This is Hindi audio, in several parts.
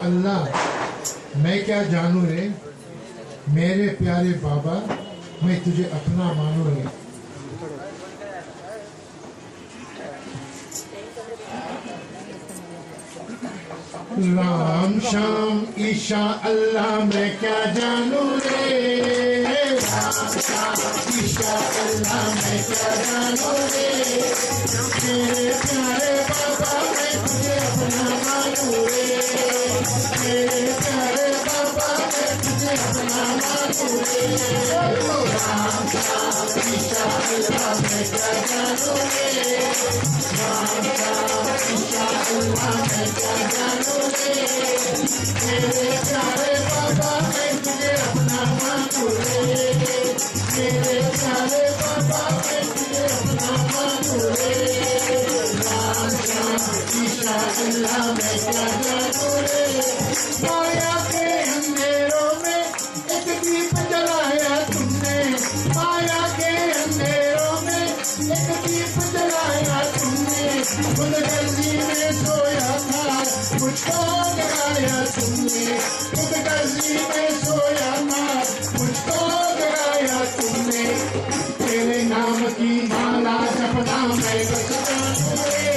अल्लाह मैं क्या जानू रे, मेरे प्यारे बाबा मैं तुझे अपना मानू रे। राम शाम ईशा अल्लाह मैं क्या जानू रे, राम शाम ईशा अल्लाह मैं क्या जानू रे, मेरे प्यारे बाबा मैं तुझे अपना मानू रे, मेरे प्यारे बाबा मैं तुझे अपना मानू रे। राम शाम ईशा अल्लाह मैं क्या जानू रे, राम शाम ईशा अल्लाह मैं क्या जानू रे, मेरे प्यारे बाबा मैं तुझे अपना मानू रे, मेरे प्यारे बाबा मैं तुझे अपना मानू रे। राम शाम ईशा अल्लाह मैं क्या जानू रे, माया के अंधेरों में एक दीप जलाया तुमने, माया के अंधेरों में एक दीप जलाया तुमने, खुद गली में सोया था मुझको जगाया तुमने, खुद गली में सोया था मुझको जगाया तुमने। तेरे नाम की माला जपना मैं बस जानू रे,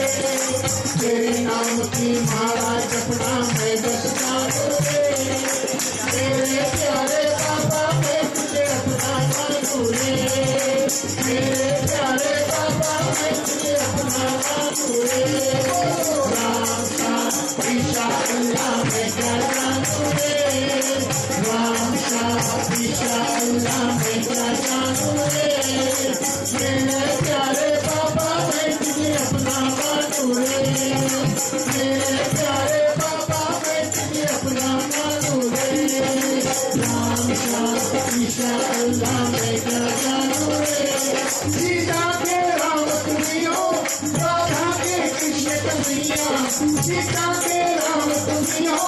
तेरे नाम की माला जपना मैं बस जानू रे, मेरे प्यारे बाबा मैं तुझे अपना मानू रे, मेरे प्यारे बाबा मैं तुझे अपना मानू रे। राम शाम ईशा अल्लाह मैं क्या जानू रे, राम शाम ईशा अल्लाह मैं क्या जानू रे, मेरे प्यारे बाबा मैं तुझे अपना मानू रे, मेरे प्यारे बाबा मैं तुझे अपना मानू रे। राम शाम ईशा अल्लाह मैं क्या जानू रे, सीता के राम तुम्ही हो, राधा के कृष्ण कन्हैया, सीता के राम तुम्ही हो,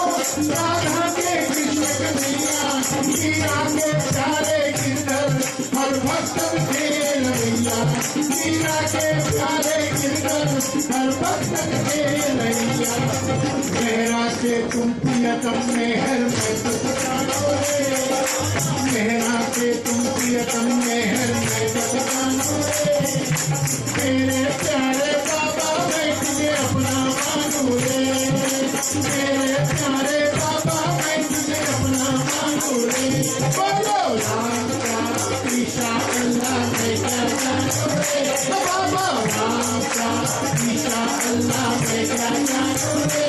राधा के कृष्ण कन्हैया, मीरा के प्यारे गिरधर हर भक्त के रैया, मीरा के प्यारे गिरधर हर भक्त के रैया। मेरा से तुम प्रियतम मेहर मैं बस जानू रे, मेरा से तुम प्रियतम मेहर मैं बस जानू रे, मेरे प्यारे बाबा मैं तुझे अपना मानू रे, मेरे प्यारे बाबा मैं तुझे अपना मानू रे। बोलो राम शाम ईशा अल्लाह मैं क्या जानू रे, बाबा राम शाम ईशा अल्लाह मैं क्या जानू रे,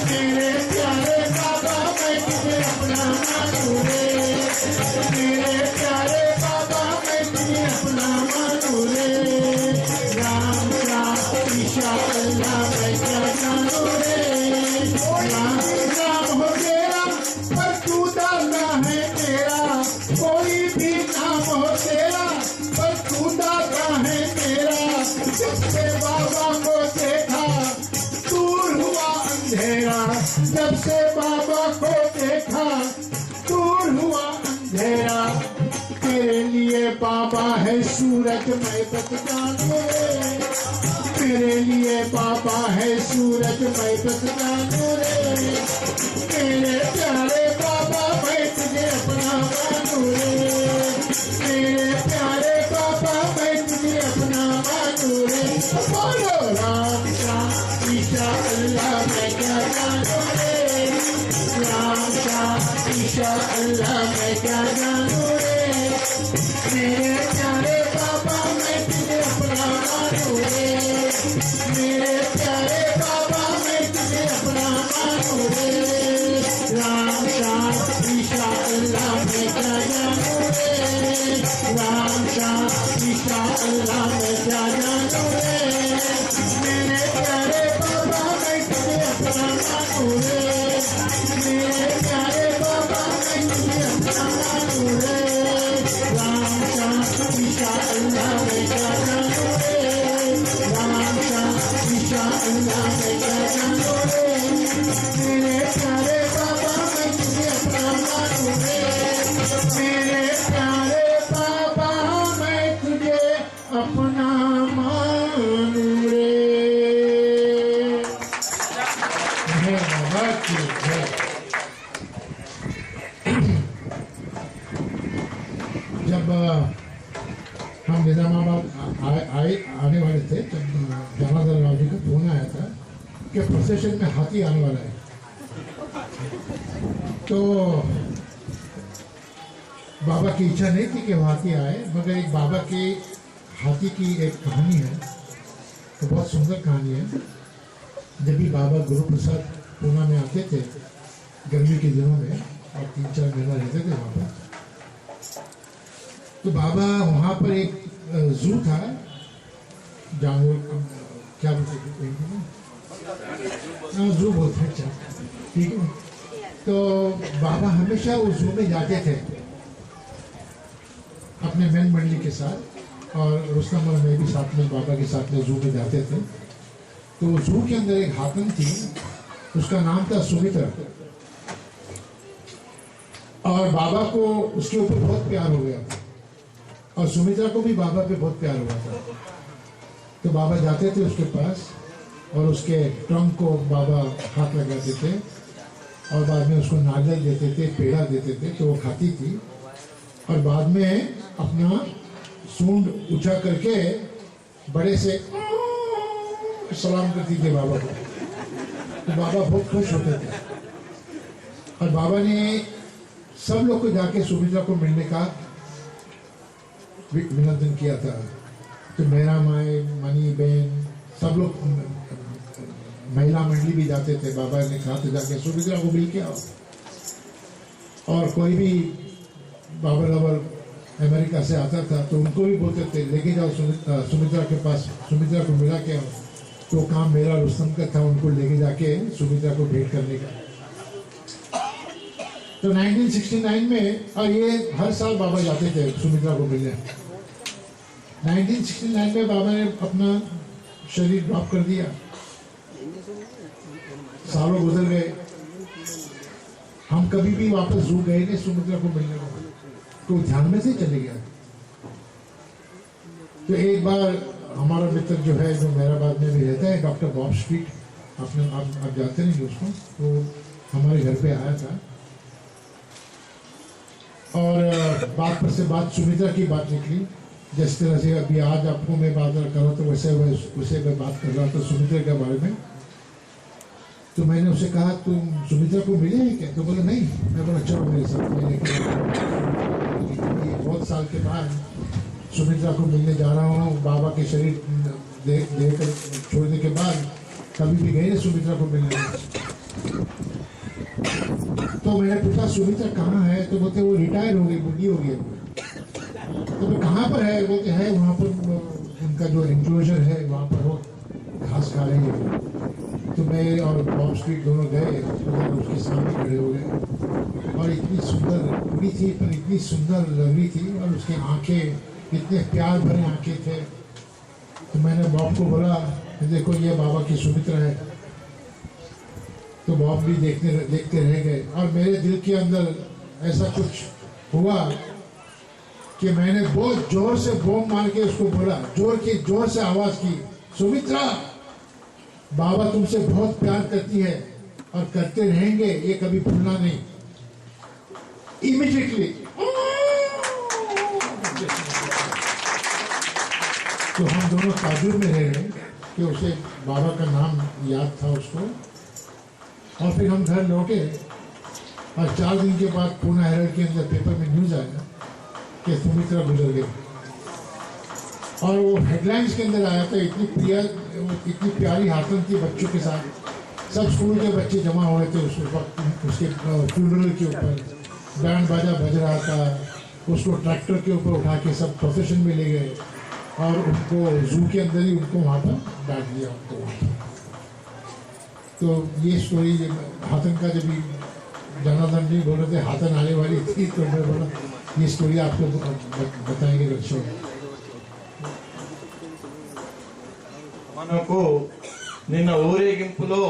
मेरे प्यारे बाबा मैं तुझे अपना मानू रे, मेरे प्यारे बाबा मैं तुझे अपना मानू रे। राम शाम ईशा अल्लाह मैं क्या जानू रे, राम नाम हो तेरा पर तू दाता है तेरा, कोई भी नाम हो तेरा पर तू दाता है तेरा। जब से बाबा को देखा दूर हुआ अंधेरा, जब से बाबा को देखा दूर हुआ अंधेरा। तेरे लिए बाबा है सूरज मैं बस जानू रे, तेरे लिए बाबा है सूरज मैं बस जानू रे, मेरे प्यारे बाबा मैं तुझे अपना मानू रे, मेरे प्यारे बाबा मैं तुझे अपना मानू रे। बोलो राम शाम ईशा अल्लाह मैं क्या जानू रे, राम शाम ईशा अल्लाह मैं क्या जानू रे, मेरे प्यारे बाबा मैं तुझे अपना मानू रे, मेरे प्यारे बाबा मैं तुझे अपना मानू रे। राम शाम ईशा अल्लाह मैं क्या जानू रे, राम शाम ईशा अल्लाह मैं क्या जानू रे, मेरे प्यारे बाबा मैं तुझे अपना मानू रे, मेरे प्यारे बाबा मैं तुझे अपना मानू रे। राम शाम ईशा अल्लाह मैं क्या जानू रे, राम शाम ईशा अल्लाह मैं क्या जानू रे, मेरे प्यारे बाबा मैं तुझे अपना मानू रे, मेरे प्यारे बाबा मैं तुझे अपना मानू। हम निजामाबाद आने वाले थे तब जनार्दन राव जी का फोन आया था कि प्रोसेशन में हाथी आने वाला है। तो बाबा की इच्छा नहीं थी कि वो हाथी आए, मगर एक बाबा की हाथी की एक कहानी है, तो बहुत सुंदर कहानी है। जब भी बाबा गुरु प्रसाद पूना में आते थे गर्मी के दिनों में और 3-4 महीना रहते थे वहाँ पर, तो बाबा वहाँ पर एक जू था, जानवर क्या बोलते हैं, जू बोलते हैं, ठीक है। तो बाबा हमेशा उस जू में जाते थे अपने मैन मंडली के साथ, और रुस्तम और मैं भी साथ में बाबा के साथ में जू में जाते थे। तो जू के अंदर एक हाथन थी, उसका नाम था सुमित्रा, और बाबा को उसके ऊपर बहुत प्यार हो गया था और सुमित्रा को भी बाबा पे बहुत प्यार हुआ था। तो बाबा जाते थे उसके पास और उसके ट्रंक को बाबा हाथ लगाते थे और बाद में उसको नारियल देते थे, पेड़ा देते थे, तो वो खाती थी और बाद में अपना सूंड ऊंचा करके बड़े से सलाम करती थी बाबा को। तो बाबा बहुत खुश होते थे और बाबा ने सब लोग को जाके सुमित्रा को मिलने का विनंदन किया था। तो मेरा माए, मनी बहन, सब लोग, महिला मंडली भी जाते थे। बाबा ने कहा था जाके सुमित्रा को मिल के आओ। और कोई भी बाबा लवर अमेरिका से आता था तो उनको भी बोलते थे लेके जाओ सुमित्रा के पास, सुमित्रा को मिला के आओ। तो काम मेरा रुस्तम का था उनको लेके जाके सुमित्रा को भेंट करने का। तो 1969 में, और ये हर साल बाबा जाते थे सुमित्रा को मिलने। 1969 में बाबा ने अपना शरीर ड्रॉप कर दिया, सालों गुजर गए, हम कभी भी वापस जू गए नहीं सुमित्रा को मिलने को, तो ध्यान में से चले गया। तो एक बार हमारा मित्र जो है, जो मेहराबाद में भी रहता है, डॉक्टर बॉब स्ट्रीट, आपने आप जानते नहीं उसको, तो हमारे घर पे आया था और बात पर से बात सुमित्रा की बात निकली। जिस तरह से अभी आज आपको मैं बात कर रहा था वैसे मैं बात कर रहा था सुमित्रा के बारे में। तो मैंने उसे कहा तुम सुमित्रा को मिले हैं क्या? तो बोला नहीं। मैं बोला चलो मेरे साथ। मैंने बहुत साल के बाद सुमित्रा को मिलने जा रहा हूँ, बाबा के शरीर देकर छोड़ने के बाद कभी भी गए ना सुमित्रा को मिलने। तो मैंने पूछा सुमित्रा कहाँ है? तो बोलते वो रिटायर हो गई, बुढ़ी हो गई। तो मैं कहाँ पर है? बोलते है वहाँ पर उनका जो एंक्लोजर है वहाँ पर वो घास खा रही है। तो मैं और बॉब स्ट्रीट दोनों गए, उसके सामने खड़े हो गए और इतनी सुंदर बुढ़ी थी पर इतनी सुंदर लग रही थी और उसकी आंखें इतने प्यार भरे आंखें थे। तो मैंने बॉब को बोला देखो ये बाबा की सुमित्रा है। तो बॉब भी देखते रह गए और मेरे दिल के अंदर ऐसा कुछ हुआ कि मैंने बहुत जोर से बॉम्ब मार के उसको बोला, जोर से आवाज की, सुमित्रा बाबा तुमसे बहुत प्यार करती है और करते रहेंगे, ये कभी भूलना नहीं। इमीडिएटली तो हम दोनों ताजुब में रह गए कि उसे बाबा का नाम याद था उसको। और फिर हम घर लौटे और 4 दिन के बाद पूना हेराल्ड के अंदर पेपर में न्यूज आया कि सुमित्रा गुजर गई। और वो हेडलाइंस के अंदर आया था, इतनी प्यारी हाथन थी बच्चों के साथ। सब स्कूल के बच्चे जमा हुए थे उस वक्त उसके फ्यूनरल के ऊपर, बैंड बाजा बज रहा था। उसको ट्रैक्टर के ऊपर उठा के सब प्रोसेशन में ले गए और उनको जू के अंदर ही उनको वहाँ पर डाल दिया उनको। तो ये स्टोरी हाथन का जब जनार्दन जी बोल रहे थे हाथन आने वाली थी, तो मैं बोला ये स्टोरी आपको बताएंगे बच्चों। మనకు నిన్న ఊరేగింపులో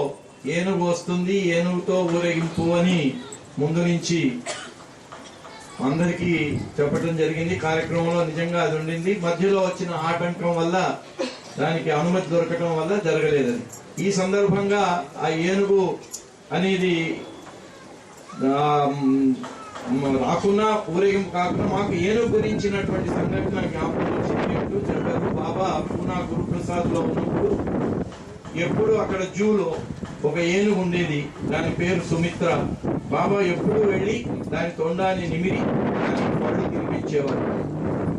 ఏనుగు వస్తుంది, ఏనుగుతో ఊరేగింపు అని ముందు నుంచి అందరికీ చెప్పడం జరిగింది. కార్యక్రమంలో నిజంగా అది ఉండింది. మధ్యలో వచ్చిన ఆటంకం వల్ల దానికి అనుమతి దొరకడం వల్ల జరగలేదని. ఈ సందర్భంగా ఆ ఏనుగు అనేది రాకున్నా ఊరేగింపు కాకుండా మాకు ఏనుగు గురించినటువంటి సంఘటన జ్ఞాపకం వచ్చింది అంటూ చెప్పారు. బాబా పూనా గురుప్రసాద్ లో ఉన్నప్పుడు ఎప్పుడు అక్కడ జూలో ఒక ఏనుగు ఉండేది, దాని పేరు సుమిత్ర. బాబా ఎప్పుడు వెళ్ళి దాని తొండాన్ని నిమిరి దానికి పళ్ళు తినిపించేవారు.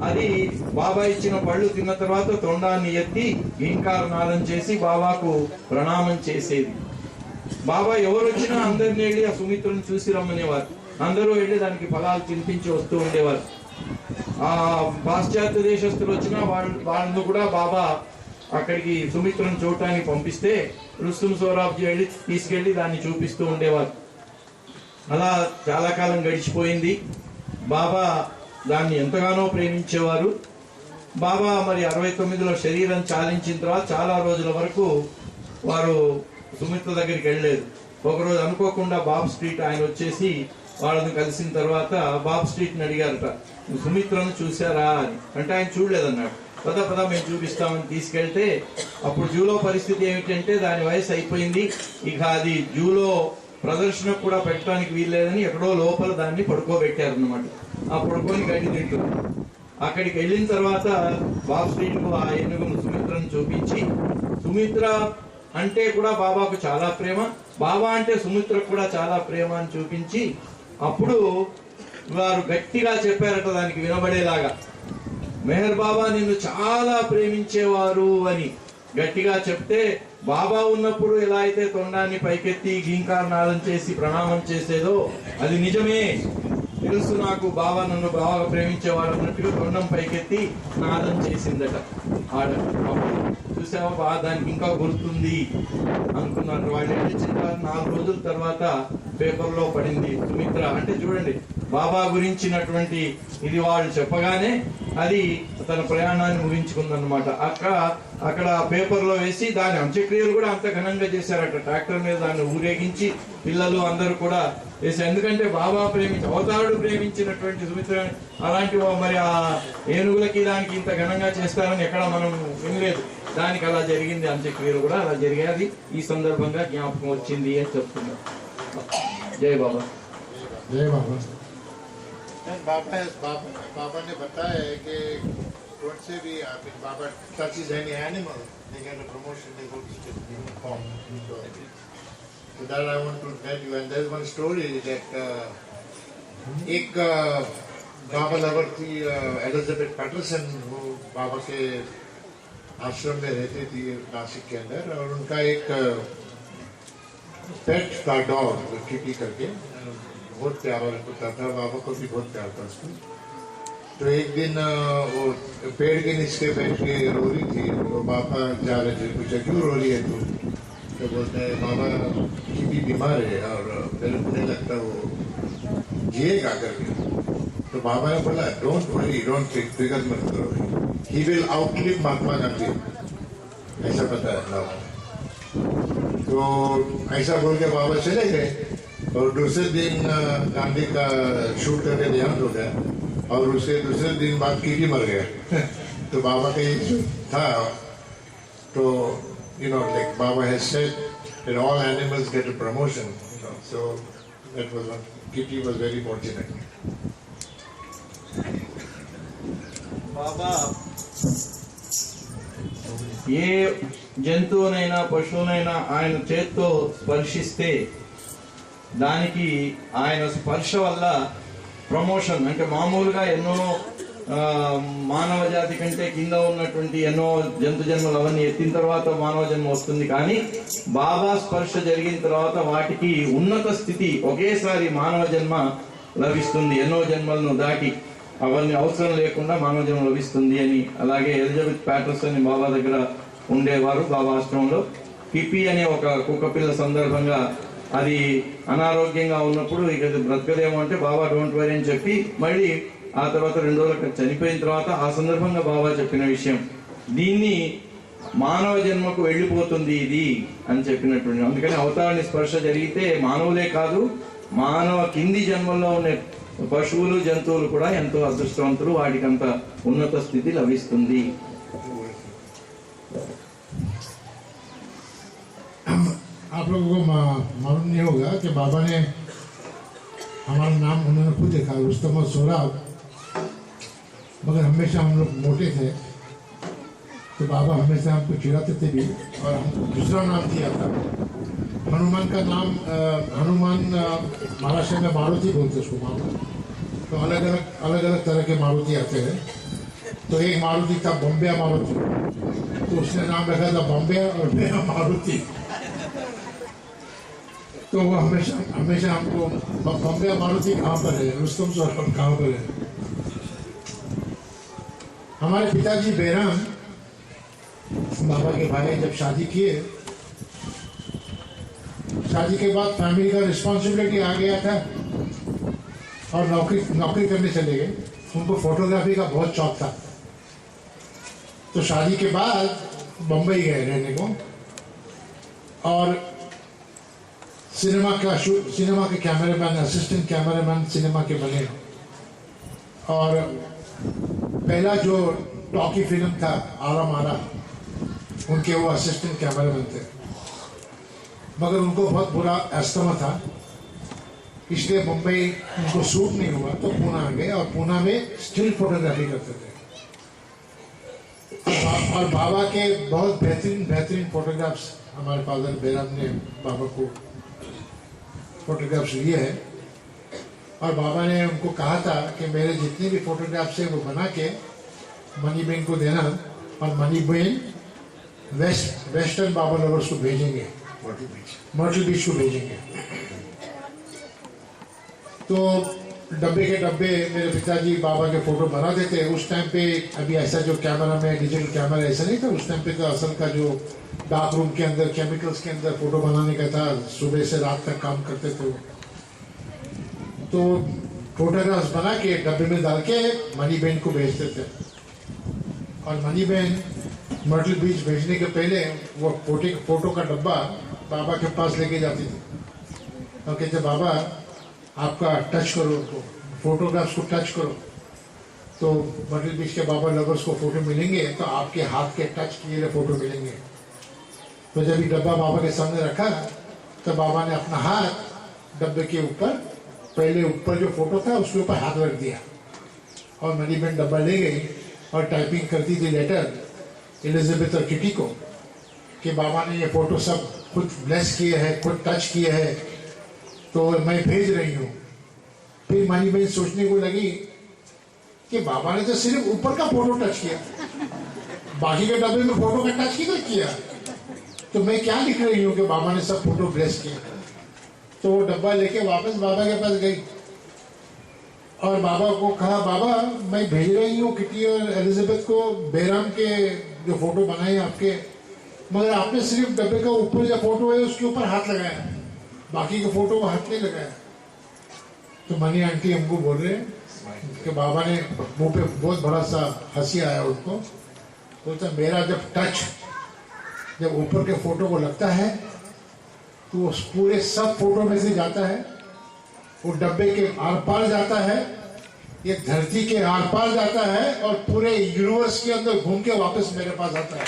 అది బాబా ఇచ్చిన పళ్ళు తిన్న తర్వాత తొండాన్ని ఎత్తి ఇంకారనాదం చేసి బాబాకు ప్రణామం చేసేది. బాబా ఎవరు వచ్చినా అందరిని వెళ్ళి ఆ సుమిత్రను చూసి రమ్మనేవారు. అందరూ వెళ్ళి దానికి ఫలాలు తినిపించి వస్తూ ఉండేవారు. ఆ పాశ్చాత్య దేశస్తులు వచ్చినా వాళ్ళను కూడా బాబా అక్కడికి సుమిత్రను చూడటానికి పంపిస్తే రుస్తుం సోరాబ్జీ వెళ్ళి తీసుకెళ్లి దాన్ని చూపిస్తూ ఉండేవారు. అలా చాలా కాలం గడిచిపోయింది. బాబా దాన్ని ఎంతగానో ప్రేమించేవారు. బాబా మరి 69లో శరీరం చాలించిన తర్వాత చాలా రోజుల వరకు వారు సుమిత్ర దగ్గరికి వెళ్ళలేదు. ఒకరోజు అనుకోకుండా బాబ్ స్ట్రీట్ ఆయన వచ్చేసి వాళ్ళని కలిసిన తర్వాత బాబ్ స్ట్రీట్ని అడిగారట, సుమిత్రను చూసారా అని. అంటే ఆయన చూడలేదన్నాడు. పద మేము చూపిస్తామని తీసుకెళ్తే అప్పుడు జూలో పరిస్థితి ఏమిటంటే దాని వయసు అయిపోయింది, ఇక అది జూలో ప్రదర్శనకు కూడా పెట్టడానికి వీల్లేదని ఎక్కడో లోపల దాన్ని పడుకోబెట్టారన్నమాట. ఆ పడుకొని గడ్డి తింటుంది. అక్కడికి వెళ్ళిన తర్వాత బాబ్ స్ట్రీట్ కు ఆ ఏనుగును సుమిత్రను చూపించి, సుమిత్ర అంటే కూడా బాబాకు చాలా ప్రేమ, బాబా అంటే సుమిత్రకు కూడా చాలా ప్రేమ అని చూపించి అప్పుడు వారు గట్టిగా చెప్పారట దానికి వినబడేలాగా, మెహర్ బాబా నిన్ను చాలా ప్రేమించేవారు అని గట్టిగా చెప్తే, బాబా ఉన్నప్పుడు ఎలా అయితే తొండాన్ని పైకెత్తి గీంకారనాదం చేసి ప్రణామం చేసేదో అది నిజమే, తెలుసు నాకు, బాబా నన్ను బాగా ప్రేమించేవాడు అన్నట్టుగా తొండం పైకెత్తి నాదం చేసిందట ఆడ. అప్పుడు చూసావా బాగా దానికి ఇంకా గుర్తుంది అనుకున్నారు. వాళ్ళు ఇచ్చిన 4 రోజుల తర్వాత పేపర్లో పడింది సుమిత్ర. అంటే చూడండి, బాబా గురించినటువంటి ఇది వాళ్ళు చెప్పగానే అది తన ప్రయాణాన్ని ముగించుకుందన్నమాట. అక్కడ పేపర్లో వేసి దాని అంత్యక్రియలు కూడా అంత ఘనంగా చేశారట. ట్రాక్టర్ మీద దాన్ని ఊరేగించి పిల్లలు అందరూ కూడా వేశారు. ఎందుకంటే బాబా అవతారుడు ప్రేమించినటువంటి సుమిత్ర అలాంటి మరి ఆ ఏనుగులకి దానికి ఇంత ఘనంగా చేస్తారని ఎక్కడ మనం వినలేదు. దానికి అలా జరిగింది, అంత్యక్రియలు కూడా అలా జరిగాయి. ఈ సందర్భంగా జ్ఞాపకం వచ్చింది అని చెప్తున్నారు. జై బాబా. जय बाबा। बाबा ने बताया है कि कौन से भी बाबा touches any animal, they get a promotion, they go to the form. So that I want to tell you, and there's one story that एक बाबा लवर थी एलिजाबेथ पैटरसन, वो बाबा के आश्रम में रहती थी नासिक के अंदर, और उनका एक पेट था डॉग किटी करके, बहुत प्यारा लगता था, बाबा को भी बहुत प्यार था उसको। तो एक दिन वो पेड़ के नीचे बैठ के रो रही थी, तो बाबा जा रहे थे, पूछा क्यों रो रही है तू? तो बोलता है बाबा किटी बीमार है और मेरे को नहीं लगता वो जिएगा करके। तो बाबा ने बोला डोंट वरी, डोंट फिकर मत करो, he will outlive Mahatma Gandhi, ऐसा बताया बाबा ने। तो ऐसा बोल के बाबा चले गए, और दूसरे दिन गांधी का शूट करके देहांत हो गया, और उसके दूसरे दिन बाद कीटी मर गया। तो बाबा का ये जो था, तो like Baba has said that all animals get a promotion, so that was one. Kitty was very fortunate. బాబా ఏ జంతువునైనా పశువునైనా ఆయన చేత్తో స్పర్శిస్తే దానికి ఆయన స్పర్శ వల్ల ప్రమోషన్, అంటే మామూలుగా ఎన్నో మానవ జాతి కంటే కింద ఉన్నటువంటి ఎన్నో జంతు జన్మలు అవన్నీ ఎత్తిన తర్వాత మానవ జన్మ వస్తుంది. కానీ బాబా స్పర్శ జరిగిన తర్వాత వాటికి ఉన్నత స్థితి, ఒకేసారి మానవ జన్మ లభిస్తుంది. ఎన్నో జన్మలను దాటి అవన్నీ అవసరం లేకుండా మానవ జన్మ లభిస్తుంది అని. అలాగే ఎలిజబెత్ ప్యాటర్సన్ బాబా దగ్గర ఉండేవారు. బాబా ఆశ్రమంలో కిపి అనే ఒక కుక్క పిల్ల సందర్భంగా అది అనారోగ్యంగా ఉన్నప్పుడు ఇక బ్రతకదేమో అంటే బాబా డోంట్ వరీ అని చెప్పి మళ్ళీ ఆ తర్వాత 2 రోజులకు చనిపోయిన తర్వాత ఆ సందర్భంగా బాబా చెప్పిన విషయం, దీన్ని మానవ జన్మకు వెళ్ళిపోతుంది ఇది అని చెప్పినటువంటి. అందుకని అవతారాన్ని స్పర్శ జరిగితే మానవులే కాదు, మానవ కింది జన్మల్లో ఉండే పశువులు జంతువులు కూడా ఎంతో అదృష్టవంతులు, వాటికి అంత ఉన్నత స్థితి లభిస్తుంది. आप लोगों को मालूम नहीं होगा कि बाबा ने हमारा नाम उन्होंने खुद देखा, रुस्तम और सोहराब, मगर हमेशा हम लोग मोटे थे तो बाबा हमेशा हमको चिढ़ाते थे भी, और हमको दूसरा नाम दिया था। हनुमान का नाम हनुमान महाराष्ट्र में मारुति बोलते उसको, तो अलग अलग तरह के मारुति आते हैं। तो एक मारुति था बॉम्बे मारुति, तो उसने नाम रखा था बॉम्बे और मेरा मारुति। तो वो हमेशा हमको बॉम्बे मारुति कहाँ पर है, रुस्तम सोहराब कहाँ पर है। हमारे पिताजी बेराम बाबा के भाई जब शादी किए, शादी के बाद फैमिली का रिस्पॉन्सिबिलिटी आ गया था और नौकरी करने चले गए। उनको फोटोग्राफी का बहुत शौक था, तो शादी के बाद बम्बई गए रहने को, और सिनेमा के कैमरामैन, असिस्टेंट कैमरामैन सिनेमा के बने। और पहला जो टॉकी फिल्म था आरा मारा, उनके वो असिस्टेंट कैमरामैन थे, मगर उनको बहुत बुरा अस्थमा था, इसलिए मुंबई उनको सूट नहीं हुआ तो पूना आ गए, और पूना में स्टिल फोटोग्राफी करते थे। और बाबा के बहुत बेहतरीन फोटोग्राफ्स हमारे फादर बेराम ने बाबा को फोटोग्राफ्स लिए हैं, और बाबा ने उनको कहा था कि मेरे जितने भी फोटोग्राफ्स है वो बना के मनी बेन को देना, और मनी बेन वेस्टर्न बाबा लवर्स को भेजेंगे, मर्टल बीच को भेजेंगे। तो डब्बे के डब्बे मेरे पिताजी बाबा के फोटो बना देते। उस टाइम पे अभी ऐसा जो कैमरा में डिजिटल कैमरा ऐसा नहीं था, उस टाइम पे तो असल का जो डार्क रूम के अंदर केमिकल्स के अंदर फोटो बनाने का था, सुबह से रात तक काम करते थे। तो फोटोग्राफ्स बना के डब्बे में डाल के मनी बेन को भेजते थे, और मनी बेन मर्टल बीच भेजने के पहले वो फोटो का डब्बा बाबा के पास लेके जाती थी, और कहते बाबा आपका टच करो, तो फोटोग्राफ्स को टच करो तो मर्टल बीच के बाबा लवर्स को फोटो मिलेंगे, तो आपके हाथ के टच किए फोटो मिलेंगे। तो जब ये डब्बा बाबा के सामने रखा तो बाबा ने अपना हाथ डब्बे के ऊपर, पहले ऊपर जो फोटो था उसके ऊपर हाथ रख दिया, और मनी बेन डब्बा ले गई और टाइपिंग करती थी लेटर एलिजाबेथ और किटी को कि बाबा ने ये फोटो सब खुद ब्लेस किए हैं, खुद टच किए हैं, तो मैं भेज रही हूँ। फिर मनी बेन सोचने को लगी कि बाबा ने तो सिर्फ ऊपर का फोटो टच किया, बाकी के डब्बे में फोटो का टच किधर किया, तो मैं क्या लिख रही हूँ कि बाबा ने सब फोटो ब्लेस किया। तो वो डब्बा लेके वापस बाबा के पास गई, और बाबा को कहा बाबा मैं भेज रही हूँ किटी और एलिजाबेथ को बेराम के जो फोटो बनाए आपके, मगर आपने सिर्फ डब्बे का ऊपर जो फोटो है उसके ऊपर हाथ लगाया, बाकी के फोटो को हाथ नहीं लगाया। तो मनी आंटी हमको बोल रहे हैं कि बाबा ने मुंह पे बहुत बड़ा सा हंसी आया उनको, बोलता मेरा जब ऊपर के फोटो को लगता है तो वो पूरे सब फोटो में से जाता है, वो डब्बे के आर पार जाता है, ये धरती के आर पार जाता है, और पूरे यूनिवर्स के अंदर घूम के वापस मेरे पास आता है।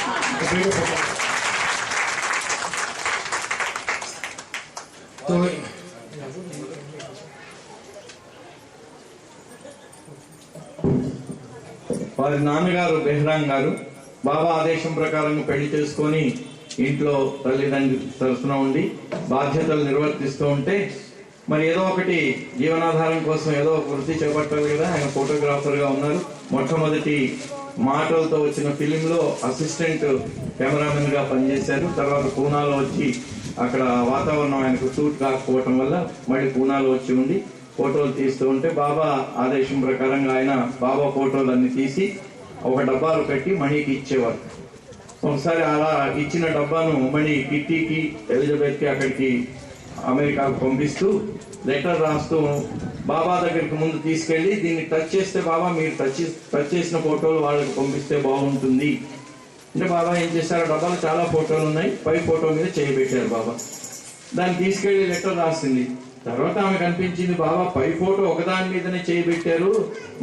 तो వారి నాన్నగారు బెహ్రాంగ్ గారు బాబా ఆదేశం ప్రకారం పెళ్లి చేసుకొని ఇంట్లో తల్లిదండ్రుల తరఫున ఉండి బాధ్యతలు నిర్వర్తిస్తూ ఉంటే, మరి ఏదో ఒకటి జీవనాధారం కోసం ఏదో ఒక వృత్తి చేపట్టాలి కదా. ఆయన ఫోటోగ్రాఫర్ గా ఉన్నారు. మొట్టమొదటి మాటలతో వచ్చిన ఫిలింలో అసిస్టెంట్ కెమెరామెన్ గా పనిచేశారు. తర్వాత పూనాలో వచ్చి అక్కడ వాతావరణం ఆయనకు సూట్ కాకపోవటం వల్ల మళ్ళీ పూనాలో వచ్చి ఉండి ఫోటోలు తీస్తూ ఉంటే, బాబా ఆదేశం ప్రకారంగా ఆయన బాబా ఫోటోలు అన్ని తీసి ఒక డబ్బాలు పెట్టి మణికి ఇచ్చేవారు. ఒకసారి అలా ఇచ్చిన డబ్బాను మణి కిట్టీకి ఎలిజబెత్ కి అక్కడికి అమెరికాకు పంపిస్తూ లెటర్ రాస్తూ బాబా దగ్గరికి ముందు తీసుకెళ్లి దీన్ని టచ్ చేస్తే బాబా మీరు టచ్ చేసిన ఫోటోలు వాళ్ళకి పంపిస్తే బాగుంటుంది అంటే, బాబా ఏం చేశారు, డబ్బాలో చాలా ఫోటోలు ఉన్నాయి, పై ఫోటో మీద చేయబెట్టారు. బాబా దాన్ని తీసుకెళ్లి లెటర్ రాసింది. తర్వాత ఆమె కనిపించింది, బాబా పై ఫోటో ఒకదాని మీదనే చేయబెట్టారు,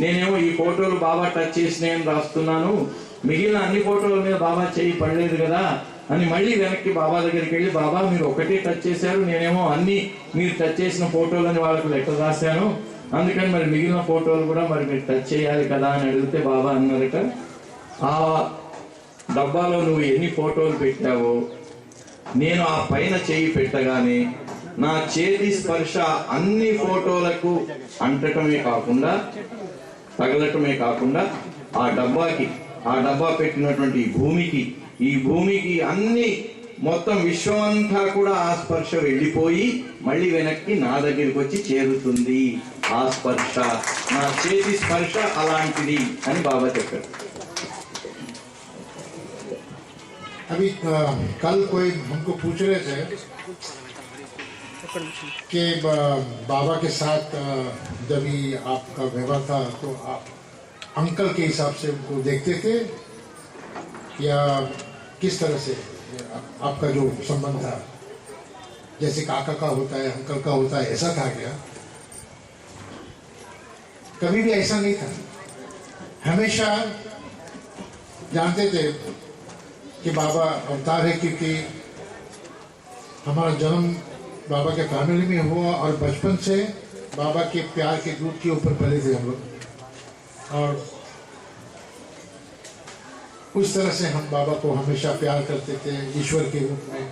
నేనేమో ఈ ఫోటోలు బాబా టచ్ చేసినాయని రాస్తున్నాను, మిగిలిన అన్ని ఫోటోల మీద బాబా చేయి పడలేదు కదా అని మళ్ళీ వెనక్కి బాబా దగ్గరికి వెళ్ళి, బాబా మీరు ఒకటే టచ్ చేశారు, నేనేమో అన్ని మీరు టచ్ చేసిన ఫోటోలని వాళ్ళకు లెక్క రాశాను, అందుకని మరి మిగిలిన ఫోటోలు కూడా మరి మీరు టచ్ చేయాలి కదా అని అడిగితే బాబా అన్నారట, ఆ డబ్బాలో నువ్వు ఎన్ని ఫోటోలు పెట్టావో నేను ఆ పైన చేయి పెట్టగానే నా చేతి స్పర్శ అన్ని ఫోటోలకు అంటటమే కాకుండా తగలటమే కాకుండా ఆ డబ్బా పెట్టినటువంటి ఈ భూమికి అన్ని మొత్తం విశ్వం అంతా కూడా ఆ స్పర్శ వెళ్ళిపోయి మళ్ళీ వెనక్కి నా దగ్గరికి వచ్చి చేరుతుంది. ఆ స్పర్శ నా చేతి స్పర్శ అలాంటిది అని బాబా చెప్పారు. अभी कल कोई हमको पूछ रहे थे कि बाबा के साथ जब ही आपका व्यवहार था तो आप अंकल के हिसाब से उनको देखते थे या किस तरह से आपका जो संबंध था, जैसे काका का होता है अंकल का होता है, ऐसा था क्या? कभी भी ऐसा नहीं था। हमेशा जानते थे कि बाबा अवतार है, क्योंकि हमारा जन्म बाबा के फैमिली में हुआ और बचपन से बाबा के प्यार के दूध के ऊपर पले थे हम लोग, और उस तरह से हम बाबा को हमेशा प्यार करते थे ईश्वर के रूप में।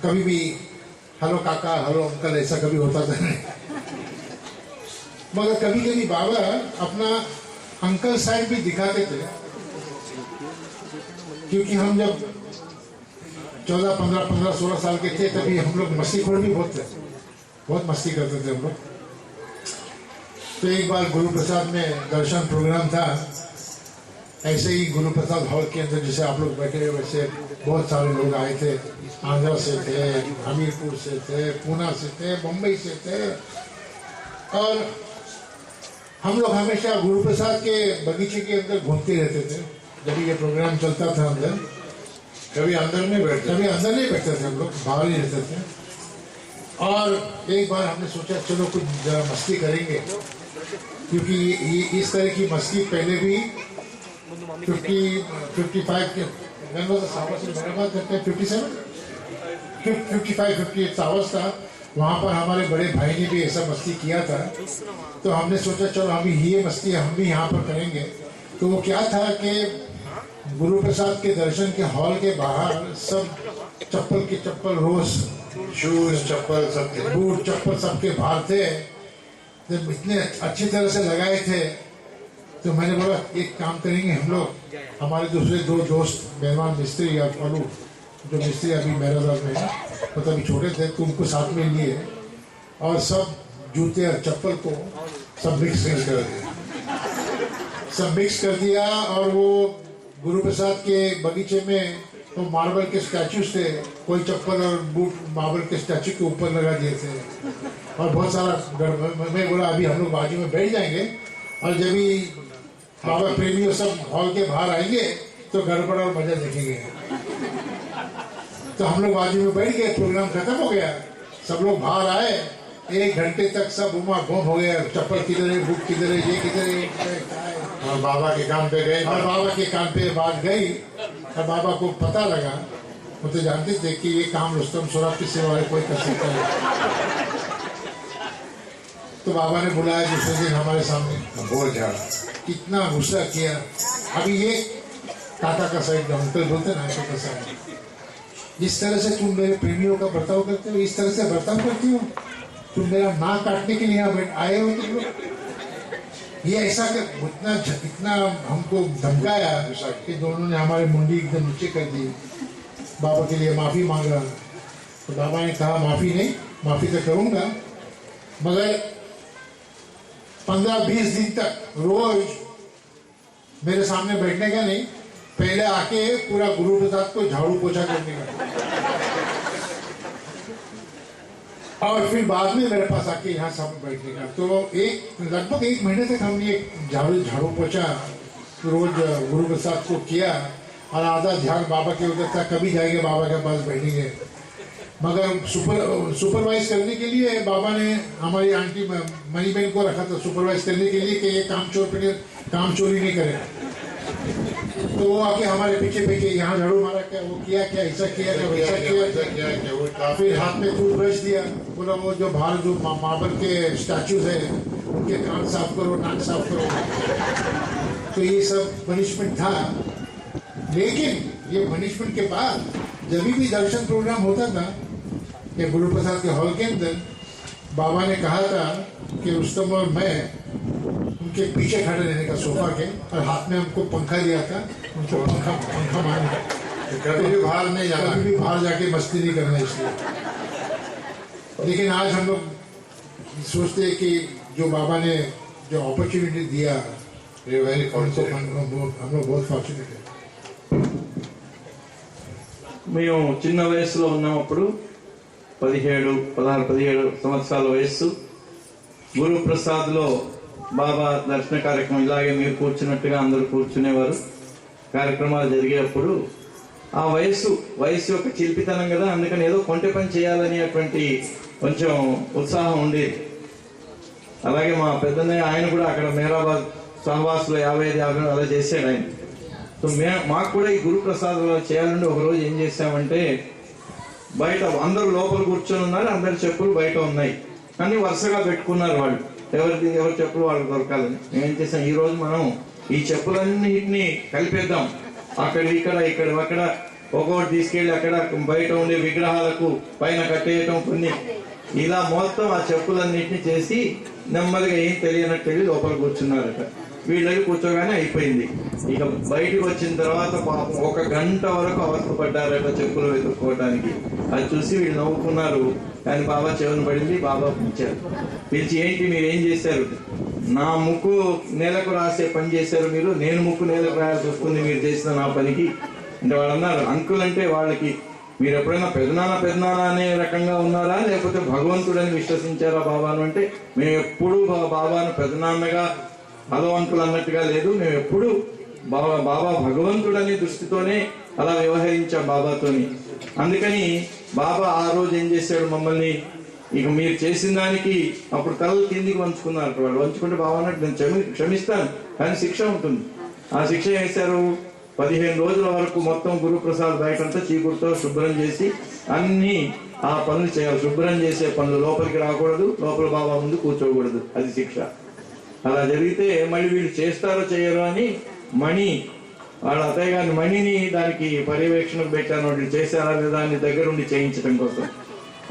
कभी भी हेलो काका हेलो अंकल ऐसा कभी होता था नहीं। मगर कभी कभी बाबा अपना अंकल साइड भी दिखाते थे, क्योंकि हम जब 14, 15, 16 साल के थे तभी हम लोग मस्तीखोर भी बहुत मस्ती करते थे हम लोग। तो एक बार गुरु प्रसाद में दर्शन प्रोग्राम था, ऐसे ही गुरु प्रसाद हॉल के अंदर जैसे आप लोग बैठे हुए वैसे बहुत सारे लोग आए थे, आंध्रा से थे, हमीरपुर से थे, पूना से थे, मुंबई से थे, और हम लोग हमेशा गुरु प्रसाद के बगीचे के अंदर घूमते रहते थे। जब ये प्रोग्राम चलता था अंदर, कभी अंदर नहीं बैठते थे हम लोग, बाहर ही रहते थे। और एक बार हमने सोचा चलो कुछ जरा मस्ती करेंगे, क्योंकि ये इस तरह की मस्ती पहले भी 55 के 58 सावर्स था, वहाँ पर हमारे बड़े भाई ने भी ऐसा मस्ती किया था। तो हमने सोचा चलो हम ये मस्ती हम भी यहाँ पर करेंगे। तो वो क्या था कि गुरु प्रसाद के दर्शन के हॉल के बाहर सब चप्पल रोज शूज चप्पल सबके बूट चप्पल सबके बाहर थे, तो इतने अच्छी तरह से लगाए थे। तो मैंने बोला एक काम करेंगे हम लोग, हमारे दूसरे 2 दोस्त मेहमान मिस्त्री या फलू जो मिस्त्री अभी मेहराबाद में है, तो तभी छोटे थे, तो उनको साथ में लिए और सब जूते और चप्पल को सब मिक्स कर दिया। और वो गुरु प्रसाद के बगीचे में तो मार्बल के स्टैचूज थे, कोई चप्पल और बूट मार्बल के स्टैचू के ऊपर लगा दिए थे, और बहुत सारा मैं बोला अभी हम लोग बाजू में बैठ जाएंगे, और जब भी बाबा प्रेमियों सब हॉल के बाहर आएंगे तो गड़बड़ और मजा देखेंगे। तो हम लोग बाजू में बैठ गए, प्रोग्राम खत्म हो गया, सब लोग बाहर आए, 1 घंटे तक सब घुमा घूम हो गया, चप्पल किधर है, बूट किधर है, ये किधर है, और बाबा के कान पे गए, और बाबा के कान पे बात गई, और बाबा को पता लगा, वो तो जानते थे कि ये काम रुस्तम सौरभ की सेवा कोई कर सकता है। तो बाबा ने बुलाया दूसरे दिन हमारे सामने, बोल जा कितना गुस्सा किया। अभी ये काका का साइड अंकल बोलते ना, का साइड, जिस तरह से तुम मेरे प्रेमियों का बर्ताव करते हो, इस तरह से बर्ताव करती हो, तुम मेरा नाक काटने के लिए यहाँ आए हो तुम लोग। ये ऐसा कर इतना हमको धमकाया कि दोनों ने हमारी मुंडी एकदम नीचे कर दी। बाबा के लिए माफी मांगा, तो बाबा ने कहा माफी नहीं, माफी तो करूंगा, मगर 15-20 दिन तक रोज मेरे सामने बैठने का नहीं, पहले आके पूरा गुरु प्रसाद को झाड़ू पोछा करने का, और फिर बाद में मेरे पास आके यहाँ सामने बैठने का। तो लगभग 1 महीने तक हमने झाड़ू पोछा रोज गुरु प्रसाद को किया, और आधा ध्यान बाबा के उधर था, कभी जाएंगे बाबा के पास बैठेंगे। मगर सुपरवाइज करने के लिए बाबा ने हमारी आंटी मनी बहन को रखा था सुपरवाइज करने के लिए कि ये काम चोरी नहीं करेगा। तो वो आके हमारे पीछे पीछे यहाँ झाड़ू मारा, क्या वो किया, क्या ऐसा किया, क्या वैसा किया, क्या वो काफी फिर हाथ में टूथब्रश दिया, बोला वो जो बाहर जो मार्बल के स्टैचूज है उनके कान साफ करो, नाक साफ करो। तो ये सब पनिशमेंट था। लेकिन ये पनिशमेंट के बाद जब भी दर्शन प्रोग्राम होता था ये गुरु प्रसाद के हॉल के अंदर, बाबा ने कहा था कि रुस्तम और मैं उनके पीछे खड़े रहने का सोफा के, और हाथ में हमको पंखा दिया था, उनको पंखा मारने का, कभी भी बाहर नहीं जाना, कभी भी बाहर जाके मस्ती नहीं करना इसलिए। लेकिन आज हम लोग सोचते हैं कि जो बाबा ने जो अपॉर्चुनिटी दिया, ये वेरी हम लोग बहुत फॉर्चुनेट है। మేము చిన్న వయసులో ఉన్నప్పుడు 16-17 సంవత్సరాల వయస్సు, గురు ప్రసాద్లో బాబా దర్శన కార్యక్రమం ఇలాగే మీరు కూర్చున్నట్టుగా అందరూ కూర్చునేవారు. కార్యక్రమాలు జరిగేటప్పుడు ఆ వయస్సు యొక్క చిలిపితనం కదా, అందుకని ఏదో కొంటె పని చేయాలనేటువంటి కొంచెం ఉత్సాహం ఉండేది. అలాగే మా పెద్దన్నయ్య ఆయన కూడా అక్కడ మేరాబాద్ సహవాసులో 55 అలా చేశాడు ఆయన. సో మాకు కూడా ఈ గురు ప్రసాదంలో చేయాలంటే ఒకరోజు ఏం చేసామంటే, బయట అందరూ లోపల కూర్చొని ఉన్నారు, అందరి చెప్పులు బయట ఉన్నాయి, కానీ వరుసగా పెట్టుకున్నారు వాళ్ళు, ఎవరి చెప్పులు వాళ్ళకి దొరకాలని. మేమేం చేసాం, ఈ రోజు మనం ఈ చెప్పులన్నిటిని కలిపేద్దాం, అక్కడ అక్కడ ఒక్కొక్కటి తీసుకెళ్లి అక్కడ బయట ఉండే విగ్రహాలకు పైన కట్టేయటం, కొన్ని ఇలా మొత్తం ఆ చెప్పులన్నిటిని చేసి నెమ్మదిగా ఏం తెలియనట్టు వెళ్ళి లోపల కూర్చున్నారట. వీళ్ళకి కూర్చోగానే అయిపోయింది. ఇక బయటకు వచ్చిన తర్వాత పాపం 1 గంట వరకు అవస్థపడ్డారట చెప్పులు వెతుక్కోవడానికి. అది చూసి వీళ్ళు నవ్వుకున్నారు, కానీ బాబా చెవును పడింది. బాబా పిలిచి ఏంటి మీరేం చేశారు, నా ముక్కు నేలకు రాసే పని చేశారు మీరు, నేను ముక్కు నేలకు రాయాల్సి వస్తుంది మీరు చేసిన నా పనికి అంటే. వాళ్ళు అన్నారు, అంకుల్ అంటే వాళ్ళకి మీరు ఎప్పుడైనా పెదనాన్న అనే రకంగా ఉన్నారా, లేకపోతే భగవంతుడని విశ్వసించారా బాబాను అంటే, మేము ఎప్పుడూ బాబాను పెదనాన్నగా భగవంతుడు అన్నట్టుగా లేదు, మేము ఎప్పుడు బాబా భగవంతుడని దృష్టితోనే అలా వ్యవహరించాం బాబాతోని. అందుకని బాబా ఆ రోజు ఏం చేశాడు, మమ్మల్ని ఇక మీరు చేసిన దానికి అప్పుడు తలలు కిందికి వంచుకున్నారు. వాళ్ళు వంచుకుంటే బాబా అన్నట్టు నేను క్షమిస్తాను, కానీ శిక్ష ఉంటుంది. ఆ శిక్ష వేశారు, 15 రోజుల వరకు మొత్తం గురుప్రసాద్ బయటంతా చీకుడుతో శుభ్రం చేసి అన్ని ఆ పనులు చేయాలి. శుభ్రం చేసే పనులు, లోపలికి రాకూడదు, లోపల బాబా ముందు కూర్చోకూడదు, అది శిక్ష. అలా జరిగితే మళ్ళీ వీళ్ళు చేస్తారో చేయరో అని మణి, వాళ్ళ అత్తయ్య గారిని మణిని దానికి పర్యవేక్షణకు పెట్టాను, వాళ్ళు చేశారా లేదా అని దగ్గరుండి చేయించడం కోసం.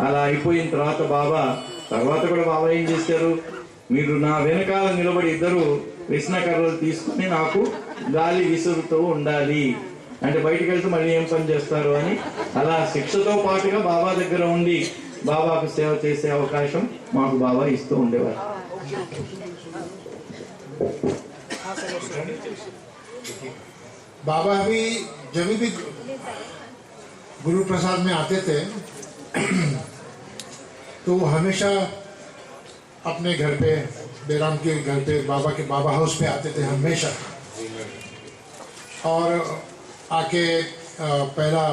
అలా అయిపోయిన తర్వాత కూడా బాబా ఏం చేశారు, మీరు నా వెనకాల నిలబడి ఇద్దరు విష్ణకర్రలు తీసుకుని నాకు గాలి విసురుతూ ఉండాలి అంటే, బయటికి వెళ్తే మళ్ళీ ఏం పని చేస్తారు అని. అలా శిక్షతో పాటుగా బాబా దగ్గర ఉండి బాబాకు సేవ చేసే అవకాశం మాకు బాబా ఇస్తూ ఉండేవారు. बाबा भी जब भी गुरु प्रसाद में आते थे तो वो हमेशा अपने घर पे, बेराम के घर पे, बाबा हाउस पे आते थे हमेशा। और आके पहला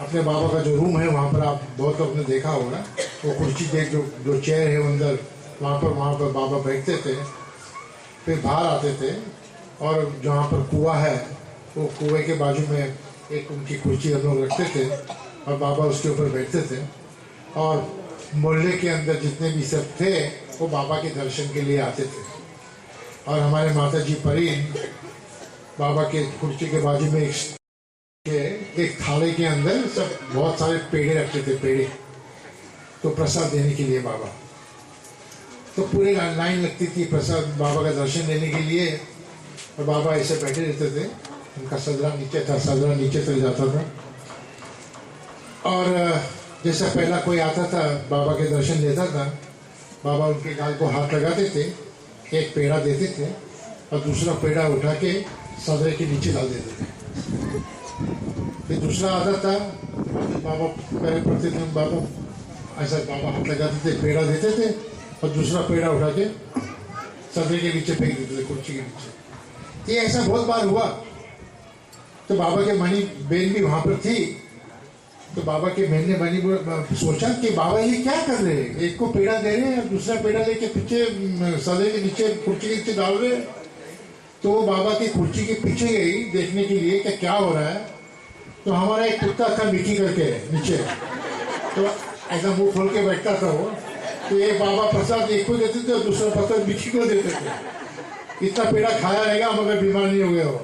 अपने बाबा का जो रूम है वहाँ पर आप बहुत लोग ने देखा होगा, वो कुर्सी देख जो चेयर है अंदर, वहाँ पर बाबा बैठते थे। फिर बाहर आते थे और जहाँ पर कुआं है वो कुएं के बाजू में एक उनकी कुर्सी हम लोग रखते थे और बाबा उसके ऊपर बैठते थे। और मोहल्ले के अंदर जितने भी सब थे वो बाबा के दर्शन के लिए आते थे। और हमारे माता जी परीन बाबा के कुर्सी के बाजू में एक थाले के अंदर सब बहुत सारे पेड़े रखते थे, पेड़े तो प्रसाद देने के लिए बाबा। तो पूरे लाइन लगती थी प्रसाद बाबा का दर्शन लेने के लिए। और बाबा ऐसे बैठे रहते थे, उनका सदरा नीचे चल जाता था। और जैसे पहला कोई आता था बाबा के दर्शन लेता था, बाबा उनके गाल को हाथ लगाते थे, एक पेड़ा देते थे और दूसरा पेड़ा उठा के सदरे के नीचे डाल देते थे। फिर दूसरा आता था, बाबा पैर पड़ते थे, बाबा ऐसा बाबा हाथ लगाते थे, पेड़ा देते थे और दूसरा पेड़ा उठा के सदरे के नीचे फेंक देते थे, कुर्सी के नीचे। ये ऐसा बहुत बार हुआ। तो बाबा के मणि बहन भी वहां पर थी। तो बाबा के बहन ने मणि सोचा कि बाबा ये क्या कर रहे हैं, एक को पेड़ा दे रहे हैं और दूसरा पेड़ा लेके पीछे सदरे के नीचे, कुर्सी के नीचे डाल रहे हैं। तो वो बाबा की कुर्सी के पीछे गई देखने के लिए कि क्या हो रहा है। तो हमारा एक कुत्ता था मिकी करके नीचे, तो ऐसा मुंह खोल के बैठता था वो। तो एक बाबा प्रसाद एक को देते थे और दूसरा प्रसाद मिकी को देते थे। इतना पेड़ा खाया रहेगा मगर बीमार नहीं हो गया वो,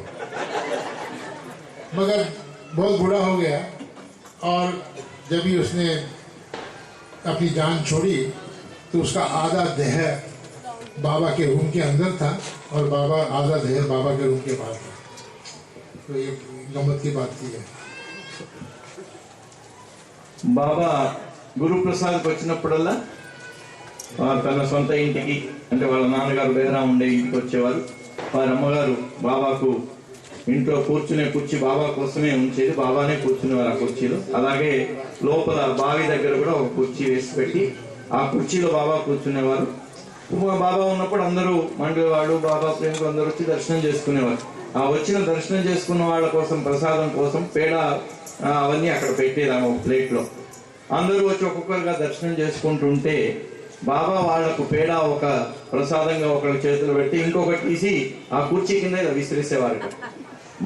मगर बहुत बुरा हो गया। और जब भी उसने अपनी जान छोड़ी तो उसका आधा देह बाबा के रूम के अंदर था और बाबा आधा देह बाबा के रूम के बाहर था। तो ये गम्मत की बात थी। బాబా గురుప్రసాద్కి వచ్చినప్పుడల్లా తన సొంత ఇంటికి, అంటే వాళ్ళ నాన్నగారు బేరా ఉండే ఇంటికి వచ్చేవారు. వారి అమ్మగారు బాబాకు ఇంట్లో కూర్చునే కుర్చీ బాబా కోసమే ఉంచేది, బాబానే కూర్చునేవారు ఆ కుర్చీలో. అలాగే లోపల బావి దగ్గర కూడా ఒక కుర్చీ వేసి పెట్టి ఆ కుర్చీలో బాబా కూర్చునేవారు. బాబా ఉన్నప్పుడు అందరూ మండేవాడు, బాబా ప్రేమకు అందరూ వచ్చి దర్శనం చేసుకునేవారు. ఆ వచ్చిన దర్శనం చేసుకున్న వాళ్ళ కోసం ప్రసాదం కోసం పేడ అవన్నీ అక్కడ పెట్టేది ఒక ప్లేట్ లో. అందరూ వచ్చి ఒక్కొక్కరుగా దర్శనం చేసుకుంటుంటే బాబా వాళ్లకు పేడ ఒక ప్రసాదంగా ఒకళ్ళ చేతులు పెట్టి ఇంకొకటి తీసి ఆ కుర్చీ కింద ఇలా విసిరేసేవారు.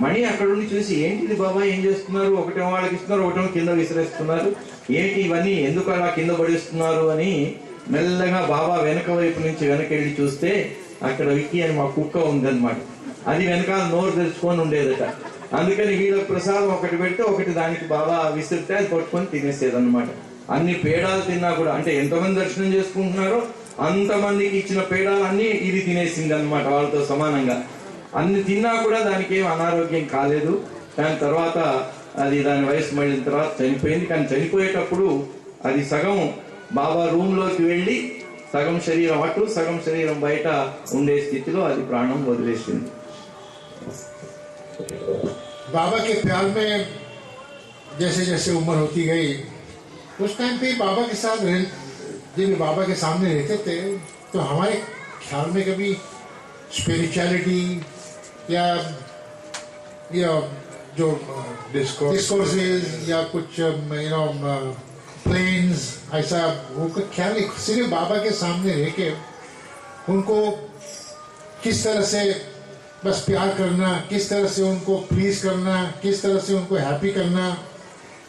మణి అక్కడ ఉండి చూసి ఏంటిది బాబా ఏం చేస్తున్నారు, ఒకటేమో వాళ్ళకి ఇస్తున్నారు, ఒకటేమో కింద విసిరేస్తున్నారు, ఏంటి ఇవన్నీ ఎందుకు అలా కింద పడిస్తున్నారు అని మెల్లగా బాబా వెనక వైపు నుంచి వెనకెళ్ళి చూస్తే అక్కడ విక్కీ అని మా కుక్క ఉందన్నమాట. అది వెనకాల నోరు తెరుచుకొని ఉండేదట. అందుకని వీళ్ళకి ప్రసాదం ఒకటి పెడితే ఒకటి దానికి బాబా విసిరితే అది పట్టుకొని తినేసేదన్నమాట. అన్ని పేడాలు తిన్నా కూడా, అంటే ఎంతమంది దర్శనం చేసుకుంటున్నారో అంతమందికి ఇచ్చిన పేడాలన్నీ ఇది తినేసింది అనమాట వాళ్ళతో సమానంగా. అన్ని తిన్నా కూడా దానికి ఏం అనారోగ్యం కాలేదు. దాని తర్వాత అది దాని వయసు మళ్ళిన తర్వాత చనిపోయింది. కానీ చనిపోయేటప్పుడు అది సగం బాబా రూమ్ లోకి వెళ్ళి సగం శరీరం అటు సగం శరీరం బయట ఉండే స్థితిలో అది ప్రాణం వదిలేసింది. बाबा के प्यार में जैसे जैसे उम्र होती गई उस टाइम पे बाबा के साथ जब बाबा के सामने रहते थे तो हमारे ख्याल में कभी स्पिरिचुअलिटी या जो डिस्कोर्सेस या कुछ प्लेन्स ऐसा वो ख्याल नहीं। सिर्फ बाबा के सामने रह के उनको किस तरह से बस प्यार करना, किस तरह से उनको प्लीज करना, किस तरह से उनको हैप्पी करना,